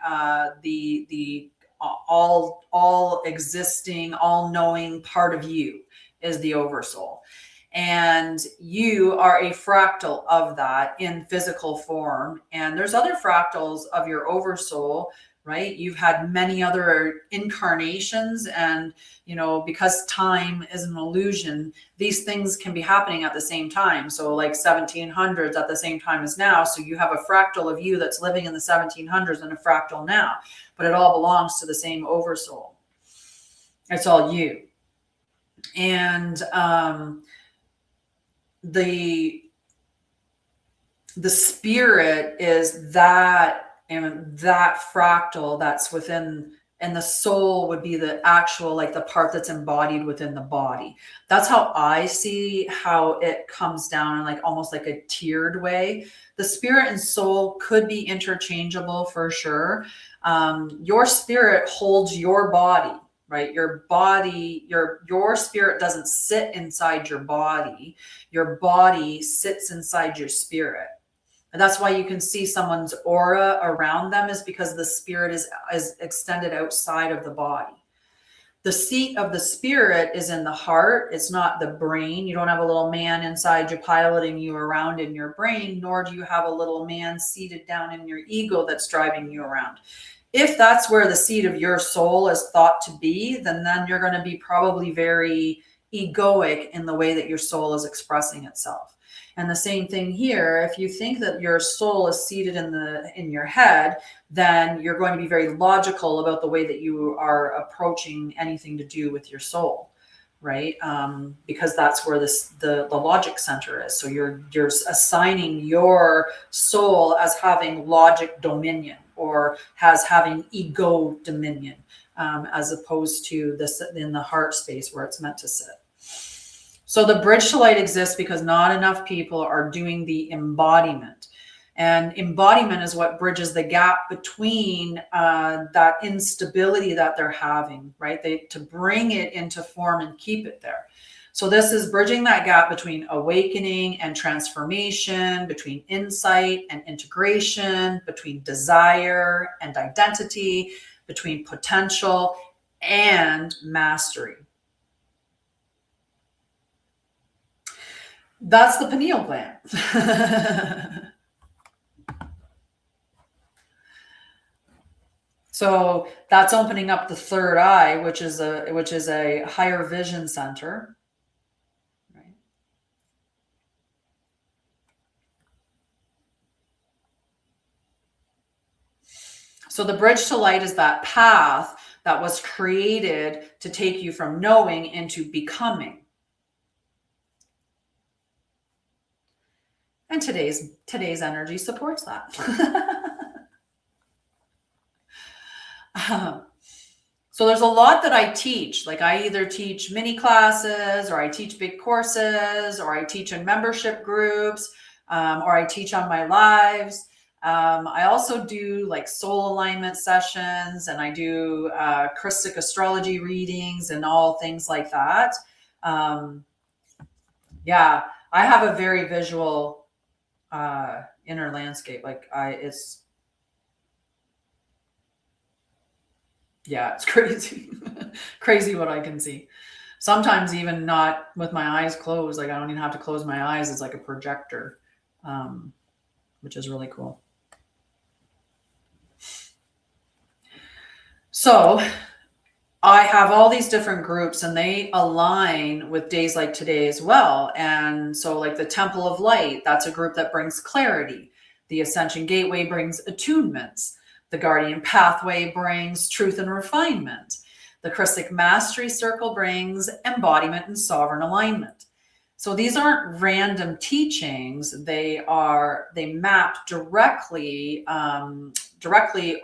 the all existing, all knowing part of you is the Oversoul. And you are a fractal of that in physical form. And there's other fractals of your Oversoul, right? You've had many other incarnations, and, you know, because time is an illusion, these things can be happening at the same time. So like 1700s at the same time as now. So you have a fractal of you that's living in the 1700s and a fractal now, but it all belongs to the same Oversoul. It's all you. And, the spirit is that, and that fractal that's within, and the soul would be the actual, like the part that's embodied within the body. That's how I see how it comes down in like almost like a tiered way. The spirit and soul could be interchangeable for sure. Your spirit holds your body, right? Your body, your spirit doesn't sit inside your body. Your body sits inside your spirit. And that's why you can see someone's aura around them, is because the spirit is extended outside of the body. The seat of the spirit is in the heart. It's not the brain. You don't have a little man inside you piloting you around in your brain, nor do you have a little man seated down in your ego that's driving you around. If that's where the seat of your soul is thought to be, then you're going to be probably very egoic in the way that your soul is expressing itself. And the same thing here, if you think that your soul is seated in your head, then you're going to be very logical about the way that you are approaching anything to do with your soul, right? Because that's where the logic center is. So you're assigning your soul as having logic dominion, or as having ego dominion, as opposed to this in the heart space where it's meant to sit. So the bridge to light exists because not enough people are doing the embodiment. And embodiment is what bridges the gap between that instability that they're having, right? To bring it into form and keep it there. So this is bridging that gap between awakening and transformation, between insight and integration, between desire and identity, between potential and mastery. That's the pineal gland. So that's opening up the third eye, which is a higher vision center. Right? So the bridge to light is that path that was created to take you from knowing into becoming. And today's energy supports that. So there's a lot that I teach. Like I either teach mini classes, or I teach big courses, or I teach in membership groups, or I teach on my lives. I also do like soul alignment sessions, and I do Krystic astrology readings and all things like that. Yeah, I have a very visual inner landscape. Like it's crazy. Crazy what I can see. Sometimes even not with my eyes closed. Like I don't even have to close my eyes. It's like a projector, which is really cool. So I have all these different groups, and they align with days like today as well. And so like the Temple of Light, that's a group that brings clarity. The Ascension Gateway brings attunements. The Guardian Pathway brings truth and refinement. The Krystic Mastery Circle brings embodiment and sovereign alignment. So these aren't random teachings. They map directly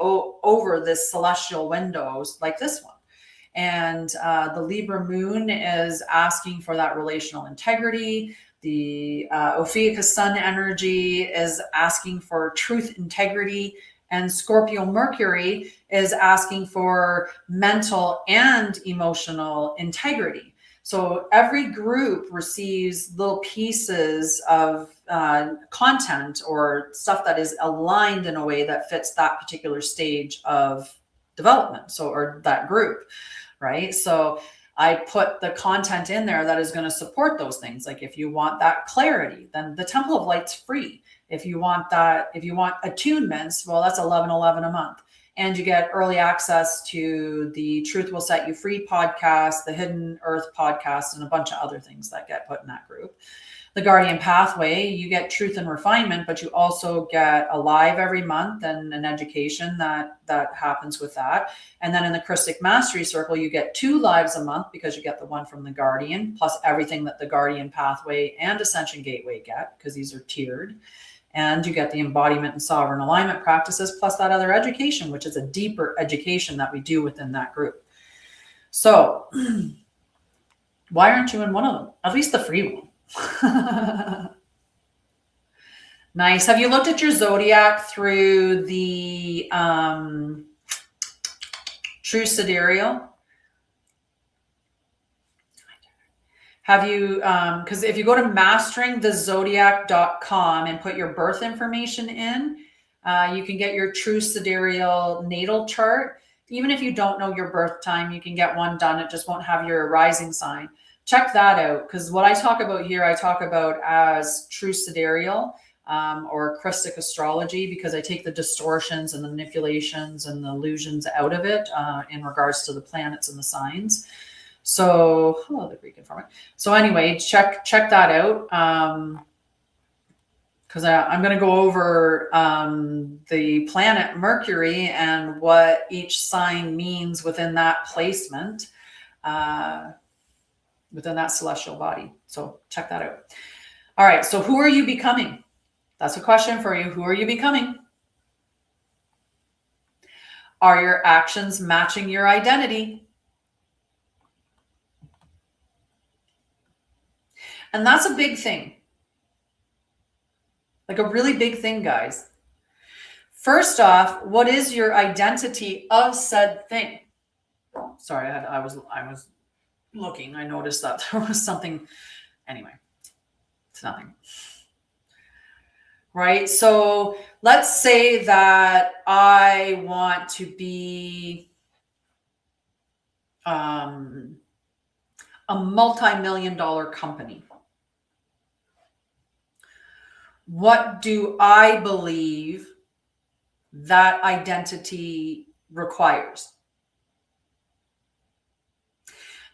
over this celestial windows like this one. And the Libra Moon is asking for that relational integrity. The Ophiuchus Sun energy is asking for truth, integrity, and Scorpio Mercury is asking for mental and emotional integrity. So every group receives little pieces of content or stuff that is aligned in a way that fits that particular stage of development. So, or that group, right? So I put the content in there that is going to support those things. Like if you want that clarity, then the Temple of Light's free. If you want attunements, well, that's $11.11 a month. And you get early access to the Truth Will Set You Free podcast, the Hidden Earth podcast, and a bunch of other things that get put in that group. The Guardian Pathway, you get truth and refinement, but you also get a live every month and an education that happens with that. And then in the Krystic Mastery Circle, you get 2 lives a month because you get the one from the Guardian, plus everything that the Guardian Pathway and Ascension Gateway get, because these are tiered. And you get the embodiment and sovereign alignment practices, plus that other education, which is a deeper education that we do within that group. So why aren't you in one of them? At least the free one. Nice. Have you looked at your zodiac through the true sidereal? Have you, because if you go to masteringthezodiac.com and put your birth information in, you can get your true sidereal natal chart. Even if you don't know your birth time, you can get one done. It just won't have your rising sign. Check that out, because what I talk about here, I talk about as true sidereal or Krystic astrology, because I take the distortions and the manipulations and the illusions out of it in regards to the planets and the signs. So, hello, the Greek informant. So anyway, check that out. Because I'm going to go over the planet Mercury and what each sign means within that placement, within that celestial body. So check that out. All right. So who are you becoming? That's a question for you. Who are you becoming? Are your actions matching your identity? And that's a big thing. Like a really big thing, guys. First off, what is your identity of said thing? Sorry, I was looking. I noticed that there was something. Anyway, it's nothing. Right? So let's say that I want to be a multi-million-dollar company. What do I believe that identity requires?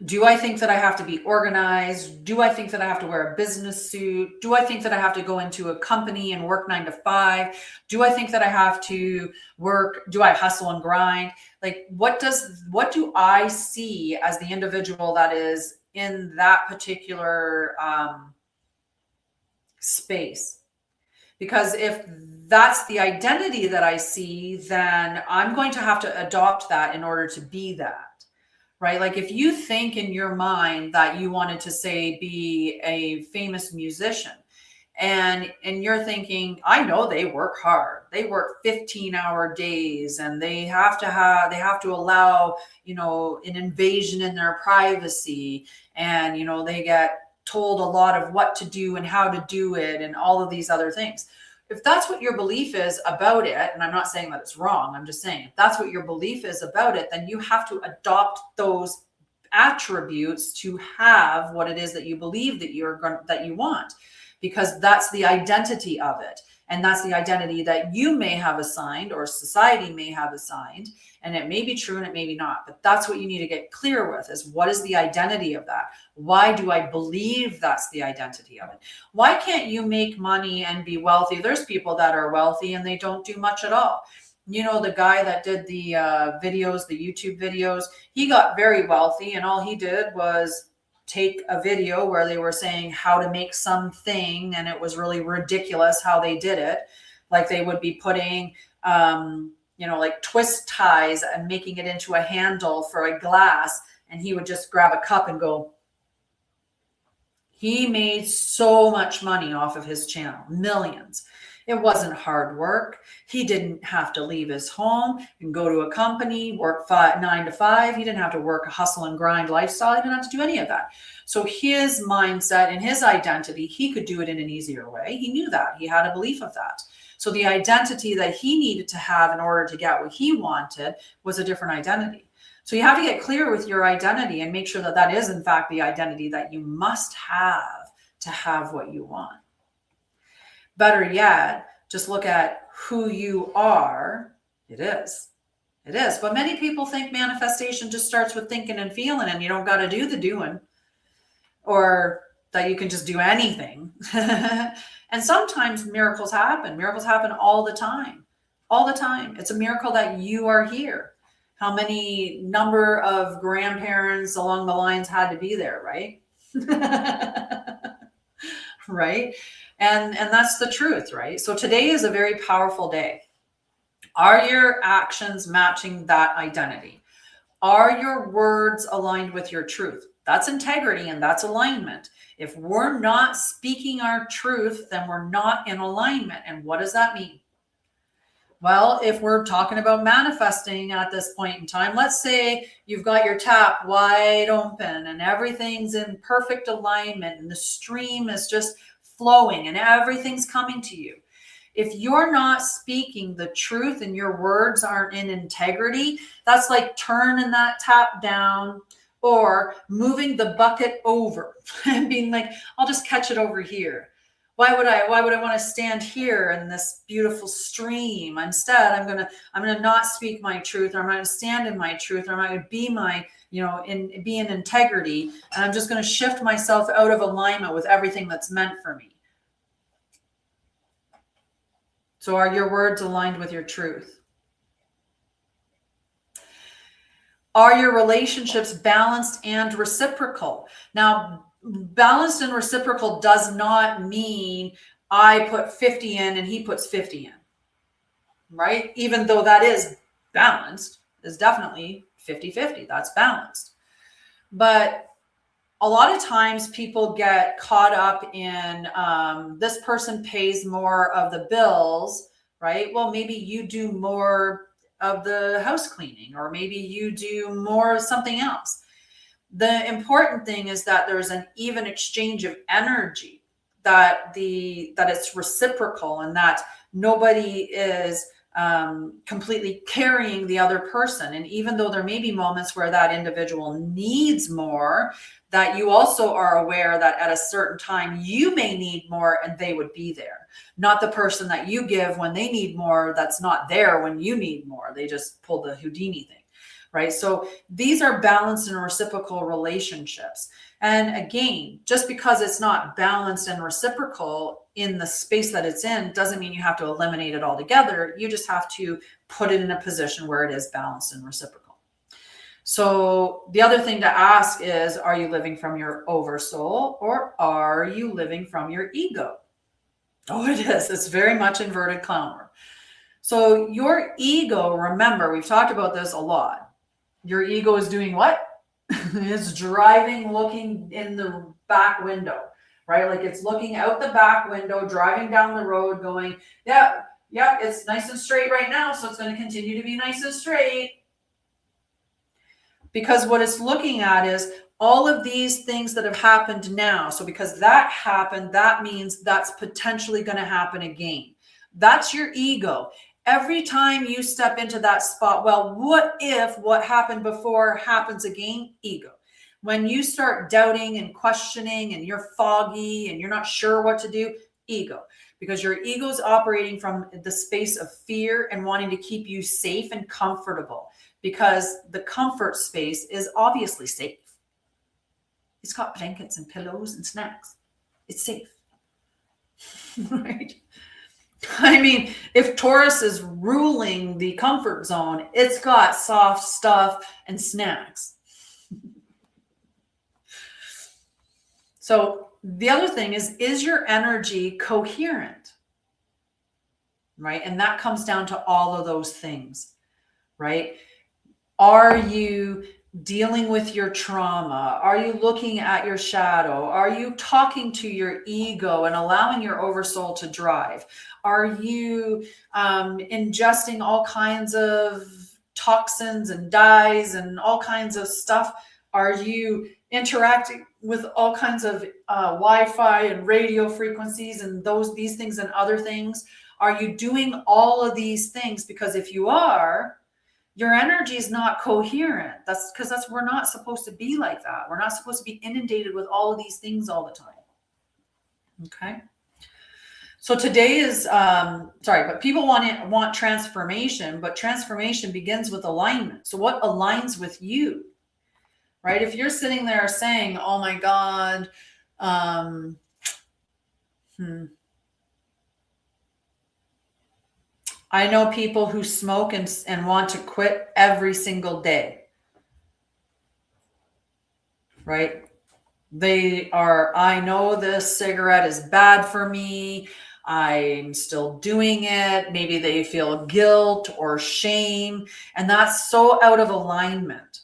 Do I think that I have to be organized? Do I think that I have to wear a business suit? Do I think that I have to go into a company and work 9 to 5? Do I think that I have to work? Do I hustle and grind? Like, what do I see as the individual that is in that particular space? Because if that's the identity that I see, then I'm going to have to adopt that in order to be that, right? Like if you think in your mind that you wanted to say, be a famous musician, and you're thinking, I know they work hard. They work 15-hour days, and they have to allow, an invasion in their privacy. And, they get told a lot of what to do and how to do it and all of these other things. If that's what your belief is about it, and I'm not saying that it's wrong, I'm just saying if that's what your belief is about it, then you have to adopt those attributes to have what it is that you believe that you want, because that's the identity of it. And that's the identity that you may have assigned or society may have assigned. And it may be true and it may be not, but that's what you need to get clear with, is what is the identity of that? Why do I believe that's the identity of it? Why can't you make money and be wealthy? There's people that are wealthy and they don't do much at all. The guy that did the videos, the YouTube videos, he got very wealthy, and all he did was take a video where they were saying how to make something, and it was really ridiculous how they did it. Like they would be putting like twist ties and making it into a handle for a glass, and he would just grab a cup and go. He made so much money off of his channel, millions. It wasn't hard work. He didn't have to leave his home and go to a company, work 9 to 5. He didn't have to work a hustle and grind lifestyle. He didn't have to do any of that. So his mindset and his identity, he could do it in an easier way. He knew that. He had a belief of that. So the identity that he needed to have in order to get what he wanted was a different identity. So you have to get clear with your identity and make sure that that is, in fact, the identity that you must have to have what you want. Better yet, just look at who you are. It is. But many people think manifestation just starts with thinking and feeling, and you don't got to do the doing, or that you can just do anything. And sometimes miracles happen. Miracles happen all the time. All the time. It's a miracle that you are here. How many number of grandparents along the lines had to be there, right? Right? And that's the truth, right? So today is a very powerful day. Are your actions matching that identity? Are your words aligned with your truth? That's integrity and that's alignment. If we're not speaking our truth, then we're not in alignment. And what does that mean? Well, if we're talking about manifesting at this point in time, let's say you've got your tap wide open and everything's in perfect alignment and the stream is just flowing and everything's coming to you. If you're not speaking the truth and your words aren't in integrity, that's like turning that tap down or moving the bucket over and being like, I'll just catch it over here. Why would I want to stand here in this beautiful stream? Instead, I'm going to not speak my truth, or I'm going to stand in my truth, or I'm going to be my, be in integrity. And I'm just going to shift myself out of alignment with everything that's meant for me. So are your words aligned with your truth? Are your relationships balanced and reciprocal? Now, balanced and reciprocal does not mean I put 50 in and he puts 50 in, right? Even though that is balanced, is definitely 50-50. That's balanced. But a lot of times people get caught up in this person pays more of the bills, right? Well, maybe you do more of the house cleaning, or maybe you do more of something else. The important thing is that there's an even exchange of energy, that it's reciprocal, and that nobody is completely carrying the other person. And even though there may be moments where that individual needs more, that you also are aware that at a certain time you may need more and they would be there. Not the person that you give when they need more that's not there when you need more. They just pull the Houdini thing. Right? So these are balanced and reciprocal relationships. And again, just because it's not balanced and reciprocal in the space that it's in doesn't mean you have to eliminate it altogether. You just have to put it in a position where it is balanced and reciprocal. So the other thing to ask is, are you living from your oversoul, or are you living from your ego? Oh, it is. It's very much inverted clown work. So your ego, remember, we've talked about this a lot. Your ego is doing what? It's driving, looking in the back window, right? Like it's looking out the back window, driving down the road going, yeah, it's nice and straight right now. So it's going to continue to be nice and straight. Because what it's looking at is all of these things that have happened now. So because that happened, that means that's potentially going to happen again. That's your ego. Every time you step into that spot, well, what if what happened before happens again? Ego. When you start doubting and questioning and you're foggy and you're not sure what to do, ego. Because your ego is operating from the space of fear and wanting to keep you safe and comfortable. Because the comfort space is obviously safe. It's got blankets and pillows and snacks. It's safe. Right? I mean, if Taurus is ruling the comfort zone, it's got soft stuff and snacks. So the other thing is your energy coherent? Right? And that comes down to all of those things, right? Are you dealing with your trauma? Are you looking at your shadow? Are you talking to your ego and allowing your oversoul to drive? Are you ingesting all kinds of toxins and dyes and all kinds of stuff? Are you interacting with all kinds of Wi-Fi and radio frequencies and these things and other things? Are you doing all of these things? Because if you are, your energy is not coherent. That's because we're not supposed to be like that. We're not supposed to be inundated with all of these things all the time. Okay. So today is, but people want transformation, but transformation begins with alignment. So what aligns with you, right? If you're sitting there saying, oh my God, I know people who smoke and want to quit every single day, right? I know this cigarette is bad for me. I'm still doing it. Maybe they feel guilt or shame, and that's so out of alignment.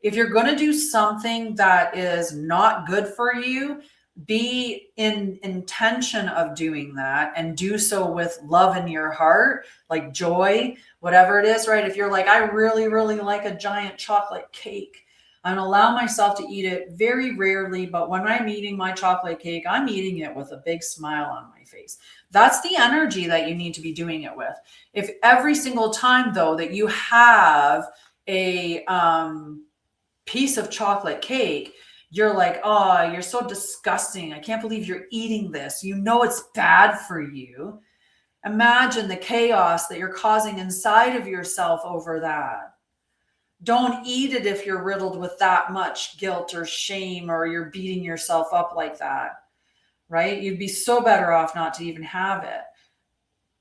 If you're going to do something that is not good for you, be in intention of doing that and do so with love in your heart, like joy, whatever it is, right? If you're like, I really, really like a giant chocolate cake. and allow myself to eat it very rarely. But when I'm eating my chocolate cake, I'm eating it with a big smile on my face. That's the energy that you need to be doing it with. If every single time, though, that you have a piece of chocolate cake, you're like, oh, you're so disgusting. I can't believe you're eating this. You know it's bad for you. Imagine the chaos that you're causing inside of yourself over that. Don't eat it if you're riddled with that much guilt or shame, or you're beating yourself up like that, right? You'd be so better off not to even have it.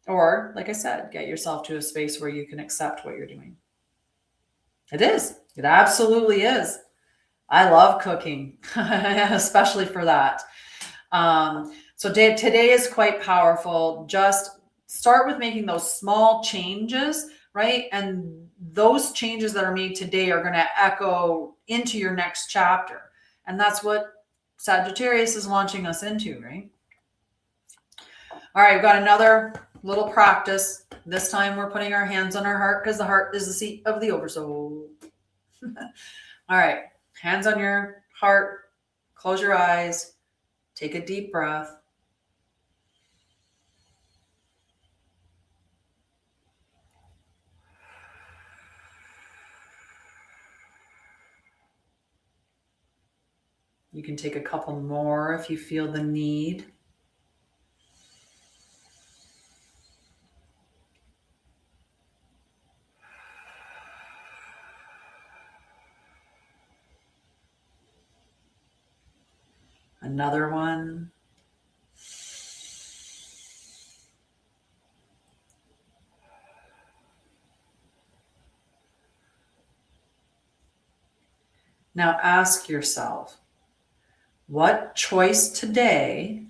Or, like I said, get yourself to a space where you can accept what you're doing. It is. It absolutely is. I love cooking, especially for that. So today is quite powerful. Just start with making those small changes, right? And those changes that are made today are going to echo into your next chapter. And that's what Sagittarius is launching us into, right? All right, we've got another little practice. This time we're putting our hands on our heart, because the heart is the seat of the Oversoul. All right, hands on your heart, close your eyes, take a deep breath. You can take a couple more if you feel the need. Another one. Now ask yourself, what choice today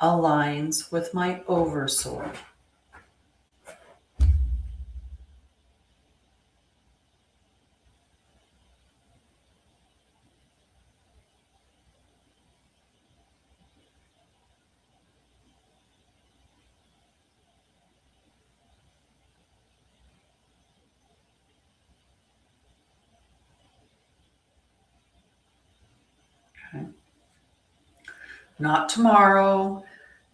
aligns with my Oversoul? Okay. Not tomorrow,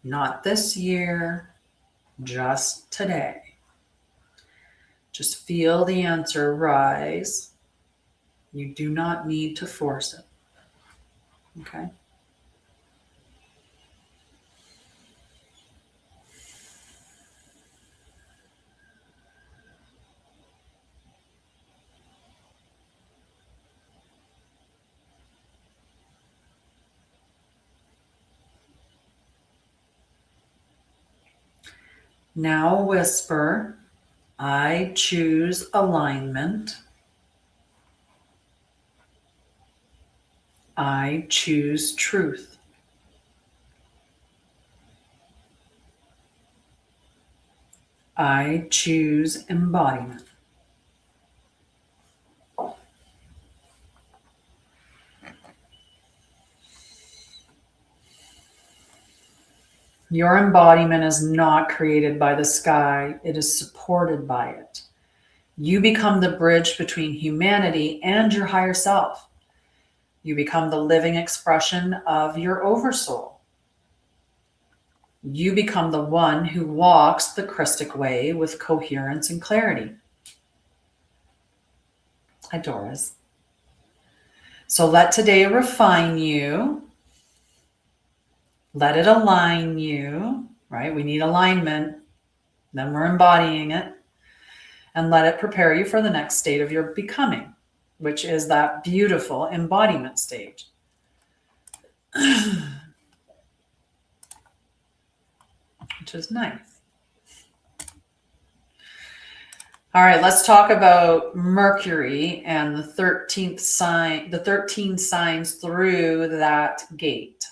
not this year, just today. Just feel the answer rise. You do not need to force it. Okay? Now whisper, I choose alignment. I choose truth. I choose embodiment. Your embodiment is not created by the sky. It is supported by it. You become the bridge between humanity and your higher self. You become the living expression of your Oversoul. You become the one who walks the Krystic Way with coherence and clarity. Hi, Doris. So let today refine you. Let it align you, right? We need alignment. Then we're embodying it. And let it prepare you for the next state of your becoming, which is that beautiful embodiment stage. Which is nice. All right, let's talk about Mercury and the 13th sign, the 13 signs through that gate.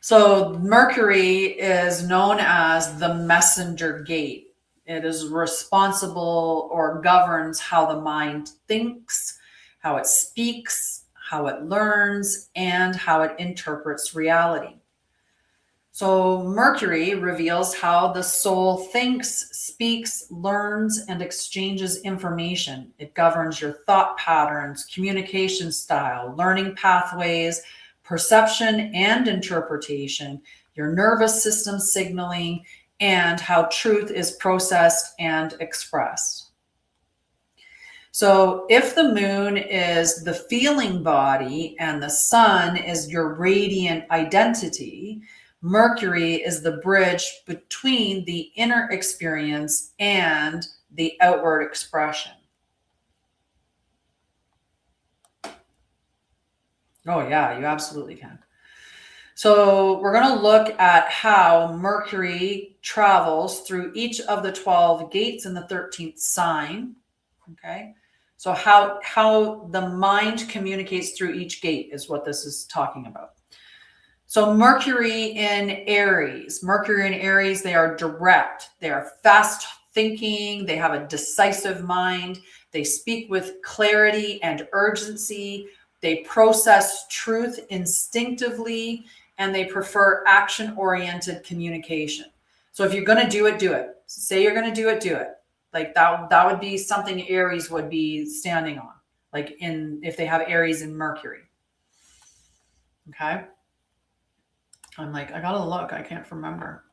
So Mercury is known as the messenger gate. It is responsible or governs how the mind thinks, how it speaks, how it learns, and how it interprets reality. So Mercury reveals how the soul thinks, speaks, learns, and exchanges information. It governs your thought patterns, communication style, learning pathways, perception and interpretation, your nervous system signaling, and how truth is processed and expressed. So if the moon is the feeling body and the sun is your radiant identity, Mercury is the bridge between the inner experience and the outward expression. Oh yeah, you absolutely can. So we're going to look at how Mercury travels through each of the 12 gates in the 13th sign. Okay. So how the mind communicates through each gate is what this is talking about. So Mercury in Aries. Mercury in Aries, they are direct. They are fast thinking. They have a decisive mind. They speak with clarity and urgency. They process truth instinctively, and they prefer action-oriented communication. So if you're going to do it, do it. Say you're going to do it, do it. Like that would be something Aries would be standing on, like if they have Aries in Mercury. Okay. I'm like, I gotta look. I can't remember.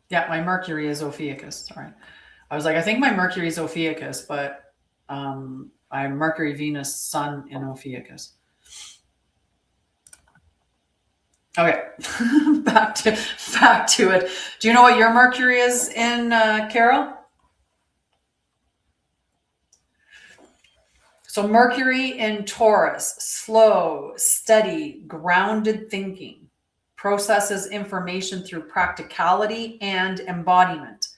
Yeah, my Mercury is Ophiuchus. Sorry. I was like, I think my Mercury is Ophiuchus, but I'm Mercury, Venus, Sun in Ophiuchus. Okay, back to it. Do you know what your Mercury is in, Carol? So Mercury in Taurus, slow, steady, grounded thinking, processes information through practicality and embodiment,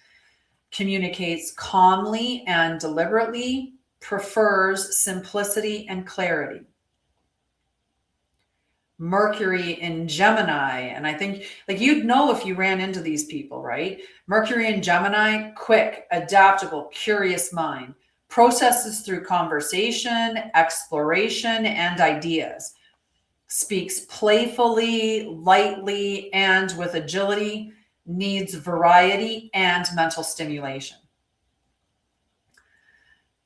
communicates calmly and deliberately, prefers simplicity and clarity. Mercury in Gemini, and I think like you'd know if you ran into these people, right? Mercury in Gemini, quick, adaptable, curious mind, processes through conversation, exploration, and ideas, speaks playfully, lightly, and with agility, needs variety and mental stimulation.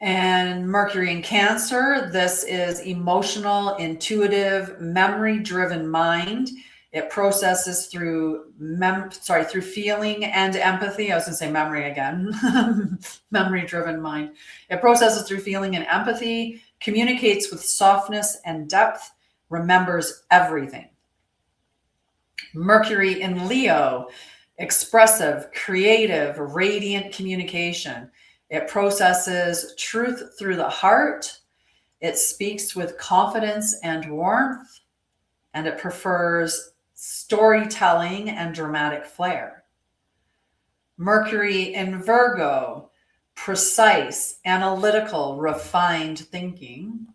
And Mercury in Cancer, this is emotional, intuitive, memory-driven mind. It processes through through feeling and empathy. I was going to say memory again. Memory-driven mind. It processes through feeling and empathy, communicates with softness and depth, remembers everything. Mercury in Leo, expressive, creative, radiant communication. It processes truth through the heart. It speaks with confidence and warmth, and it prefers storytelling and dramatic flair. Mercury in Virgo, precise, analytical, refined thinking,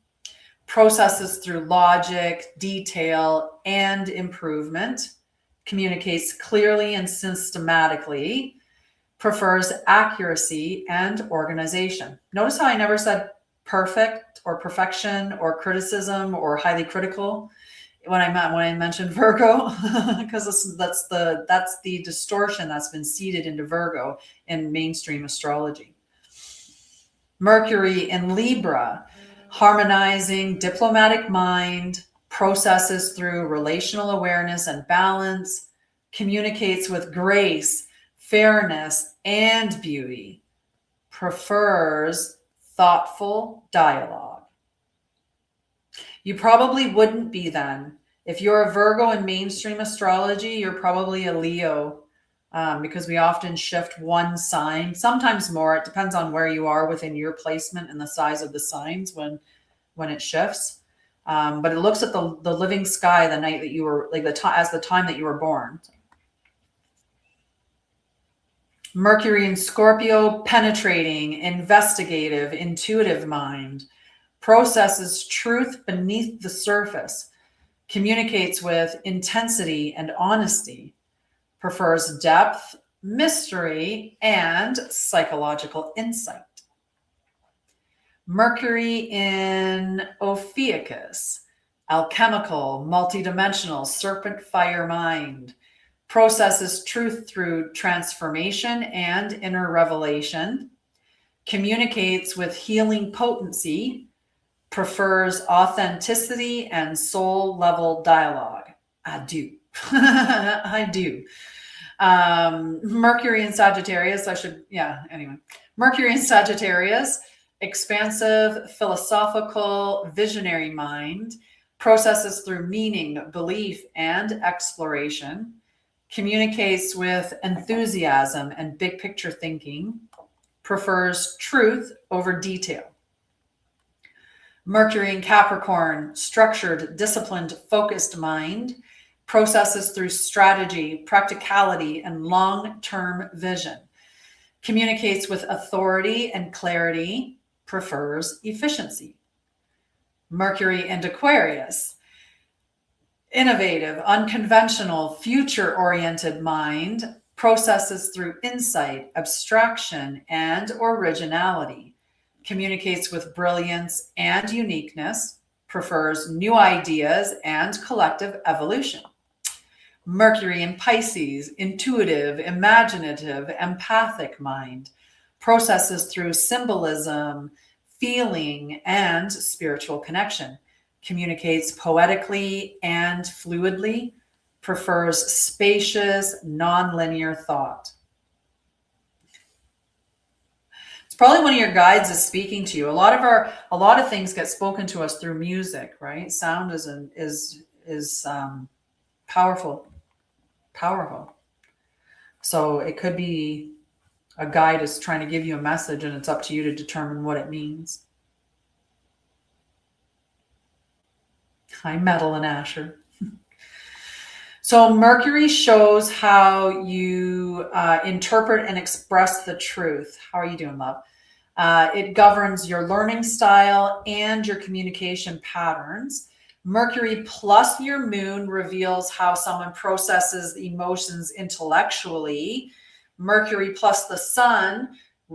processes through logic, detail, and improvement, communicates clearly and systematically, prefers accuracy and organization. Notice how I never said perfect or perfection or criticism or highly critical when I mentioned Virgo, because that's the distortion that's been seeded into Virgo in mainstream astrology. Mercury in Libra, harmonizing, diplomatic mind, processes through relational awareness and balance, communicates with grace, fairness, and beauty, prefers thoughtful dialogue. You probably wouldn't be then. If you're a Virgo in mainstream astrology, you're probably a Leo, because we often shift one sign, sometimes more. It depends on where you are within your placement and the size of the signs when it shifts. But it looks at the living sky the night that you were, like as the time that you were born. Mercury in Scorpio, penetrating, investigative, intuitive mind, processes truth beneath the surface, communicates with intensity and honesty, prefers depth, mystery, and psychological insight. Mercury in Ophiuchus Ophiuchus, alchemical, multidimensional, serpent fire mind, processes truth through transformation and inner revelation, communicates with healing potency, prefers authenticity and soul level dialogue. I do. I do. Mercury in Sagittarius, Mercury in Sagittarius, expansive, philosophical, visionary mind, processes through meaning, belief, and exploration, communicates with enthusiasm and big picture thinking, prefers truth over detail. Mercury in Capricorn, structured, disciplined, focused mind, processes through strategy, practicality, and long-term vision, communicates with authority and clarity, prefers efficiency. Mercury in Aquarius, innovative, unconventional, future-oriented mind, processes through insight, abstraction, and originality, communicates with brilliance and uniqueness, prefers new ideas and collective evolution. Mercury in Pisces, intuitive, imaginative, empathic mind, processes through symbolism, feeling, and spiritual connection, communicates poetically and fluidly, prefers spacious, non-linear thought. It's probably one of your guides is speaking to you. A lot of things get spoken to us through music, right? Sound is powerful. So it could be a guide is trying to give you a message, and it's up to you to determine what it means. Hi, Metal and Asher. So Mercury shows how you interpret and express the truth. How are you doing, love? It governs your learning style and your communication patterns. Mercury plus your moon reveals how someone processes emotions intellectually. Mercury plus the sun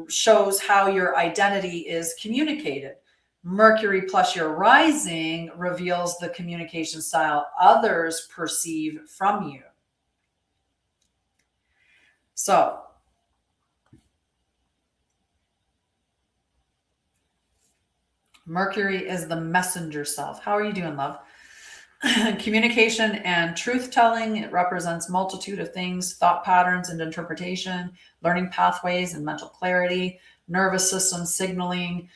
shows how your identity is communicated. Mercury plus your rising reveals the communication style others perceive from you. So, Mercury is the messenger self. How are you doing, love? Communication and truth-telling. It represents multitude of things, thought patterns and interpretation, learning pathways and mental clarity, nervous system signaling,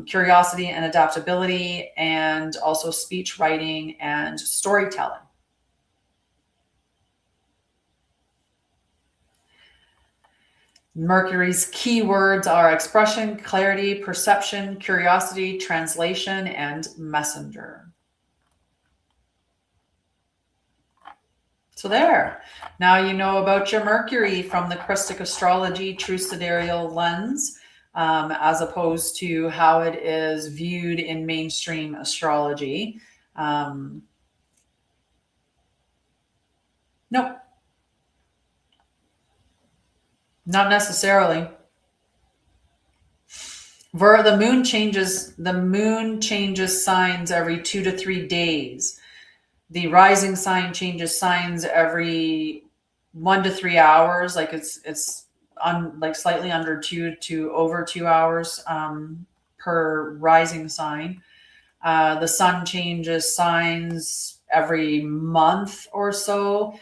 curiosity and adaptability, and also speech writing and storytelling. Mercury's keywords are expression, clarity, perception, curiosity, translation, and messenger. So there. Now you know about your Mercury from the Krystic astrology true sidereal lens, as opposed to how it is viewed in mainstream astrology. Nope. Not necessarily. The moon changes signs every 2 to 3 days. The rising sign changes signs every 1 to 3 hours. Like it's on like slightly under 2 to over 2 hours per rising sign. The sun changes signs every month or so.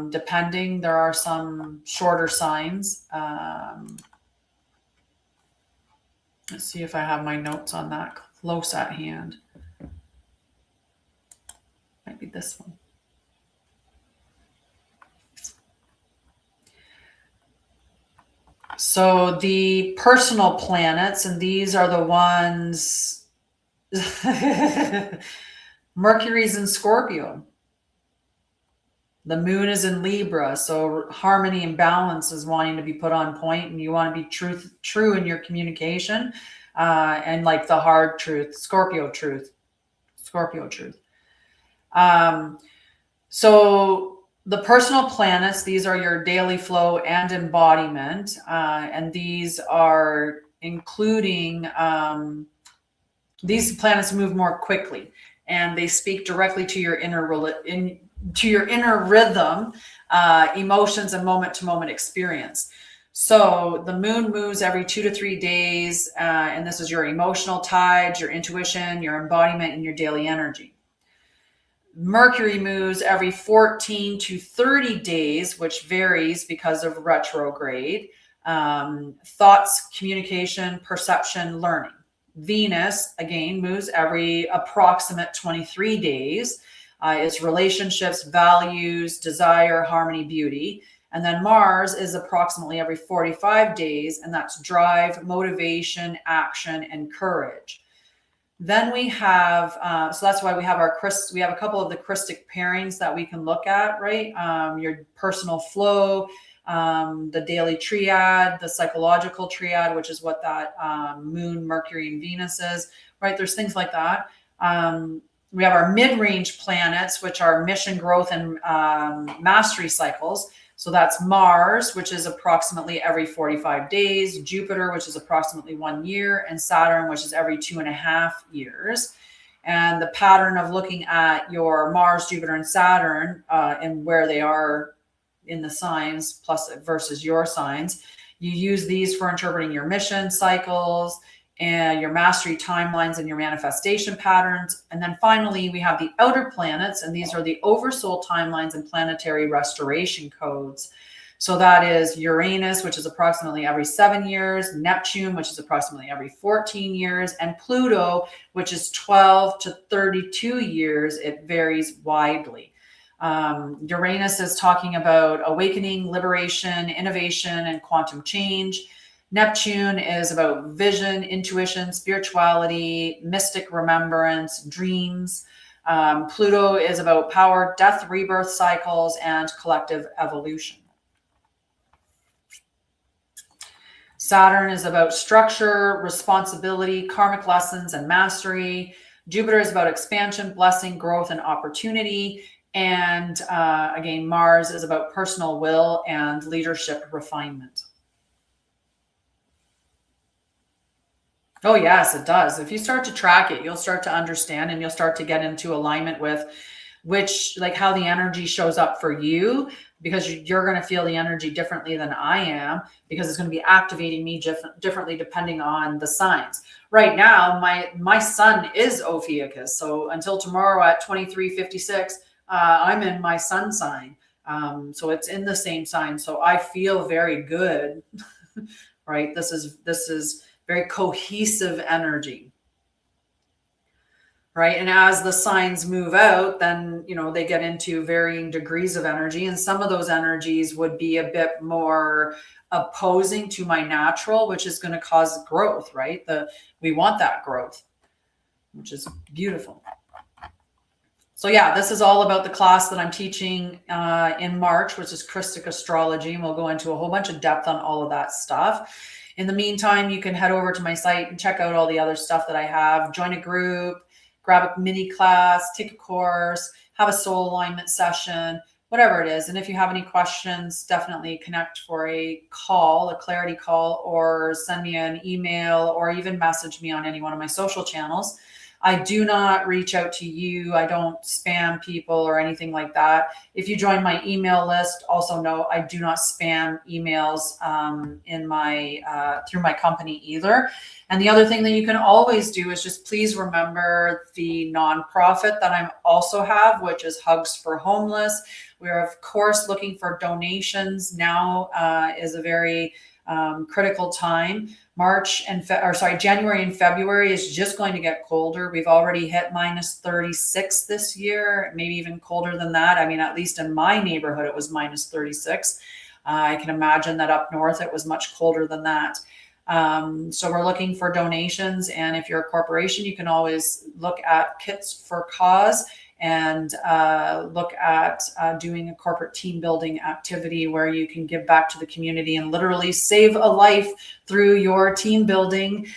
Depending, there are some shorter signs. Let's see if I have my notes on that close at hand. Might be this one. So the personal planets, and these are the ones, Mercury's in Scorpio. The moon is in Libra, so harmony and balance is wanting to be put on point, and you want to be true in your communication, and like the hard truth, Scorpio truth. So the personal planets, these are your daily flow and embodiment, and these are including These planets move more quickly, and they speak directly to your inner rhythm, emotions, and moment-to-moment experience. So the moon moves every 2 to 3 days, and this is your emotional tides, your intuition, your embodiment, and your daily energy. Mercury moves every 14 to 30 days, which varies because of retrograde. Thoughts, communication, perception, learning. Venus, again, moves every approximate 23 days. It's relationships, values, desire, harmony, beauty. And then Mars is approximately every 45 days, and that's drive, motivation, action, and courage. Then we have, so that's why we have we have a couple of the Krystic pairings that we can look at, right? Your personal flow, the daily triad, the psychological triad, which is what that moon, Mercury, and Venus is, right? There's things like that. We have our mid-range planets, which are mission, growth, and mastery cycles. So that's Mars, which is approximately every 45 days, Jupiter, which is approximately 1 year, and Saturn, which is every 2.5 years. And the pattern of looking at your Mars, Jupiter, and Saturn and where they are in the signs plus versus your signs, you use these for interpreting your mission cycles and your mastery timelines and your manifestation patterns. And then finally, we have the outer planets, and these are the Oversoul timelines and planetary restoration codes. So that is Uranus, which is approximately every 7 years, Neptune, which is approximately every 14 years, and Pluto, which is 12 to 32 years. It varies widely. Uranus is talking about awakening, liberation, innovation, and quantum change. Neptune is about vision, intuition, spirituality, mystic remembrance, dreams. Pluto is about power, death, rebirth cycles, and collective evolution. Saturn is about structure, responsibility, karmic lessons, and mastery. Jupiter is about expansion, blessing, growth, and opportunity. And again, Mars is about personal will and leadership refinement. Oh, yes, it does. If you start to track it, you'll start to understand, and you'll start to get into alignment with how the energy shows up for you, because you're going to feel the energy differently than I am, because it's going to be activating me differently depending on the signs. Right now, my sun is Ophiuchus. So until tomorrow at 23:56, I'm in my sun sign. So it's in the same sign. So I feel very good, right? This is very cohesive energy, right? And as the signs move out, then, they get into varying degrees of energy. And some of those energies would be a bit more opposing to my natural, which is going to cause growth, right? We want that growth, which is beautiful. So yeah, this is all about the class that I'm teaching in March, which is Krystic Astrology. And we'll go into a whole bunch of depth on all of that stuff. In the meantime, you can head over to my site and check out all the other stuff that I have. Join a group, grab a mini class, take a course, have a soul alignment session, whatever it is. And if you have any questions, definitely connect for a call, a clarity call, or send me an email, or even message me on any one of my social channels. I do not reach out to you. I don't spam people or anything like that. If you join my email list, also know I do not spam emails in my through my company either. And the other thing that you can always do is just please remember the nonprofit that I also have, which is Hugs for Homeless. We're of course looking for donations. Now is a very critical time. January and February is just going to get colder. We've already hit -36 this year, maybe even colder than that. I mean, at least in my neighborhood, it was -36. I can imagine that up north, it was much colder than that. So we're looking for donations. And if you're a corporation, you can always look at Kits for Cause and look at doing a corporate team building activity where you can give back to the community and literally save a life through your team building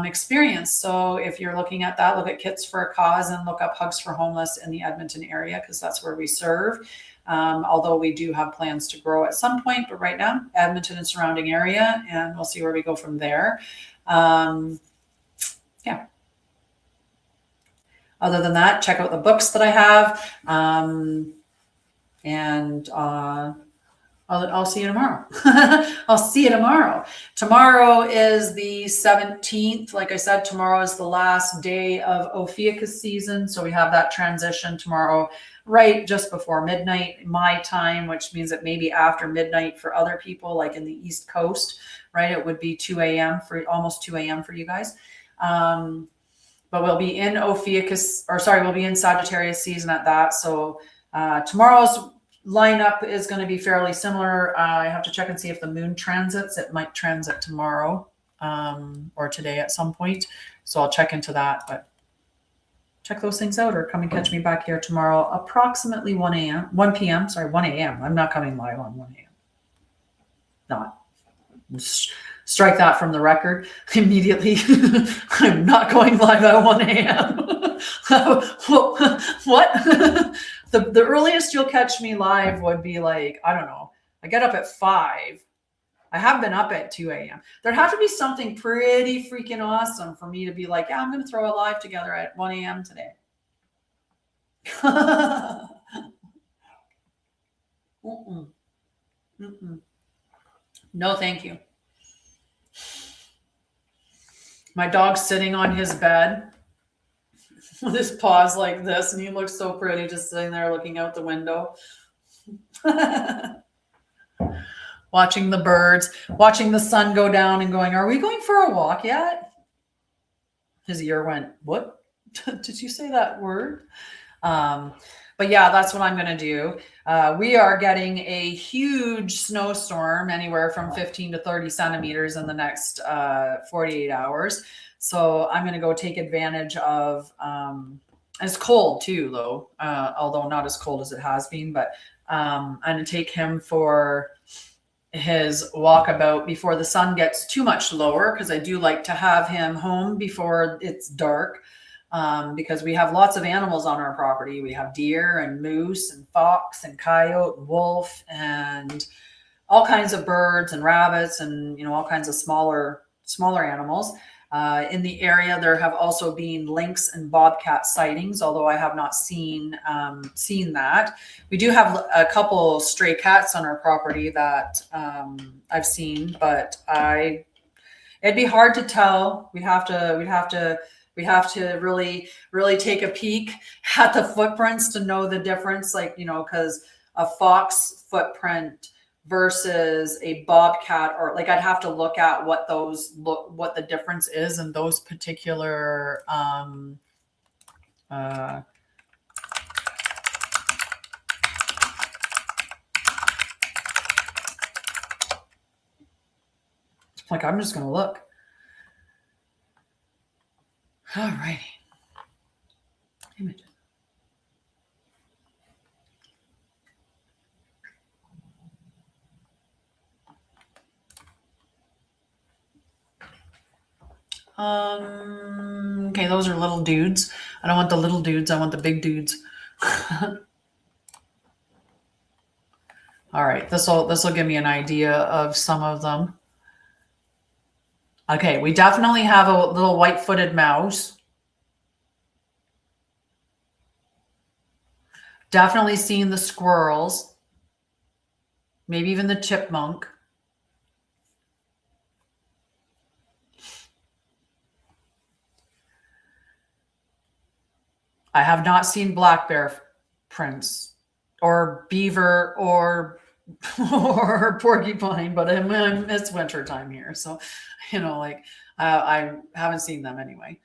experience. So if you're looking at that, look at Kits for a Cause and look up Hugs for Homeless in the Edmonton area, because that's where we serve. Although we do have plans to grow at some point, but right now, Edmonton and surrounding area, and we'll see where we go from there. Yeah. Other than that, check out the books that I have. And I'll see you tomorrow. I'll see you tomorrow. Tomorrow is the 17th. Like I said, tomorrow is the last day of Ophiuchus season. So we have that transition tomorrow, right just before midnight my time, which means it may be after midnight for other people, like in the East Coast, right? It would be 2 a.m. for almost 2 a.m. for you guys. But we'll be in we'll be in Sagittarius season at that. So tomorrow's lineup is going to be fairly similar. I have to check and see if the moon transits. It might transit tomorrow or today at some point. So I'll check into that, but check those things out or come and catch me back here tomorrow, approximately 1 p.m. Sorry, 1 a.m. I'm not coming live on 1 a.m. Not. Strike that from the record immediately. I'm not going live at 1 a.m. What? The earliest you'll catch me live would be like, I don't know. I get up at 5. I have been up at 2 a.m. There'd have to be something pretty freaking awesome for me to be like, yeah, I'm going to throw a live together at 1 a.m. today. No, thank you. My dog's sitting on his bed with his paws like this, and he looks so pretty just sitting there looking out the window. Watching the birds, watching the sun go down and going, are we going for a walk yet? His ear went, what? Did you say that word? But yeah, that's what I'm going to do. We are getting a huge snowstorm, anywhere from 15 to 30 centimeters in the next 48 hours. So I'm going to go take advantage of, it's cold too, though, although not as cold as it has been, but I'm going to take him for his walkabout before the sun gets too much lower, because I do like to have him home before it's dark. Because we have lots of animals on our property. We have deer and moose and fox and coyote and wolf and all kinds of birds and rabbits and, you know, all kinds of smaller animals. In the area, there have also been lynx and bobcat sightings, although I have not seen that. We do have a couple stray cats on our property that I've seen, but it'd be hard to tell. We'd have to really take a peek at the footprints to know the difference, like, you know, because a fox footprint versus a bobcat, or like I'd have to look at what the difference is in those particular like I'm just gonna look. All righty. Images. Okay, those are little dudes. I don't want the little dudes. I want the big dudes. All right, this will give me an idea of some of them. Okay, we definitely have a little white-footed mouse. Definitely seen the squirrels. Maybe even the chipmunk. I have not seen black bear prints or beaver or porcupine, but it's winter time here. So, you know, like I haven't seen them anyway.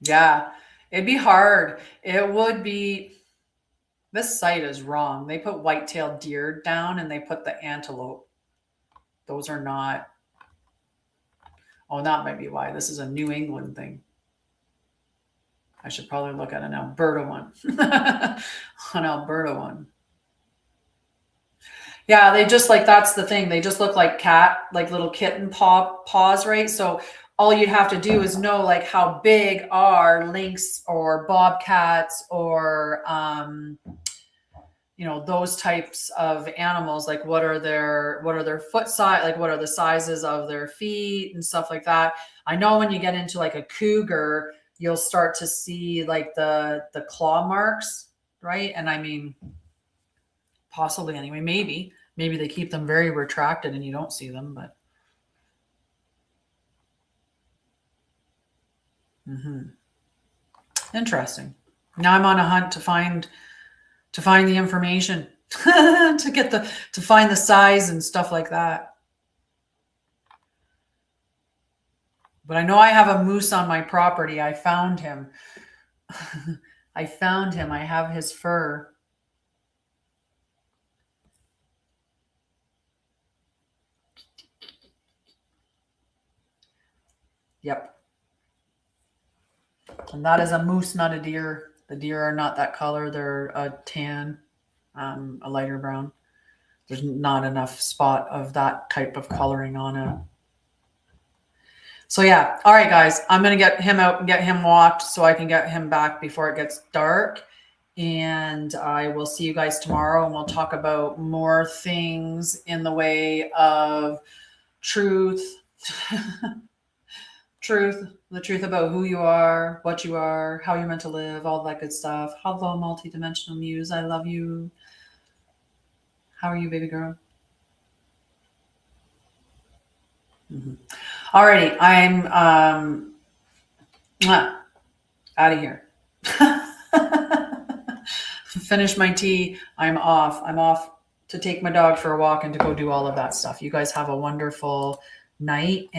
Yeah, it'd be hard. It would be. This site is wrong. They put white-tailed deer down and they put the antelope. Those are not. Oh, that might be why. This is a New England thing. I should probably look at an Alberta one. An Alberta one. Yeah, they just like, that's the thing. They just look like little kitten paws, right? So all you'd have to do is know like how big are lynx or bobcats or you know, those types of animals, like what are their foot size, like what are the sizes of their feet and stuff like that. I know when you get into like a cougar, you'll start to see like the claw marks, right? And I mean, possibly anyway, maybe they keep them very retracted and you don't see them, but interesting. Now I'm on a hunt to find the information to find the size and stuff like that. But I know I have a moose on my property. I found him. I found him. I have his fur. Yep. And that is a moose, not a deer. The deer are not that color. They're a tan, a lighter brown. There's not enough spot of that type of coloring on it. So yeah. All right, guys, I'm going to get him out and get him walked so I can get him back before it gets dark. And I will see you guys tomorrow, and we'll talk about more things in the way of truth, the truth about who you are, what you are, how you're meant to live, all that good stuff. Hello, multidimensional muse. I love you. How are you, baby girl? Alrighty, I'm out of here. Finish my tea. I'm off to take my dog for a walk and to go do all of that stuff. You guys have a wonderful night.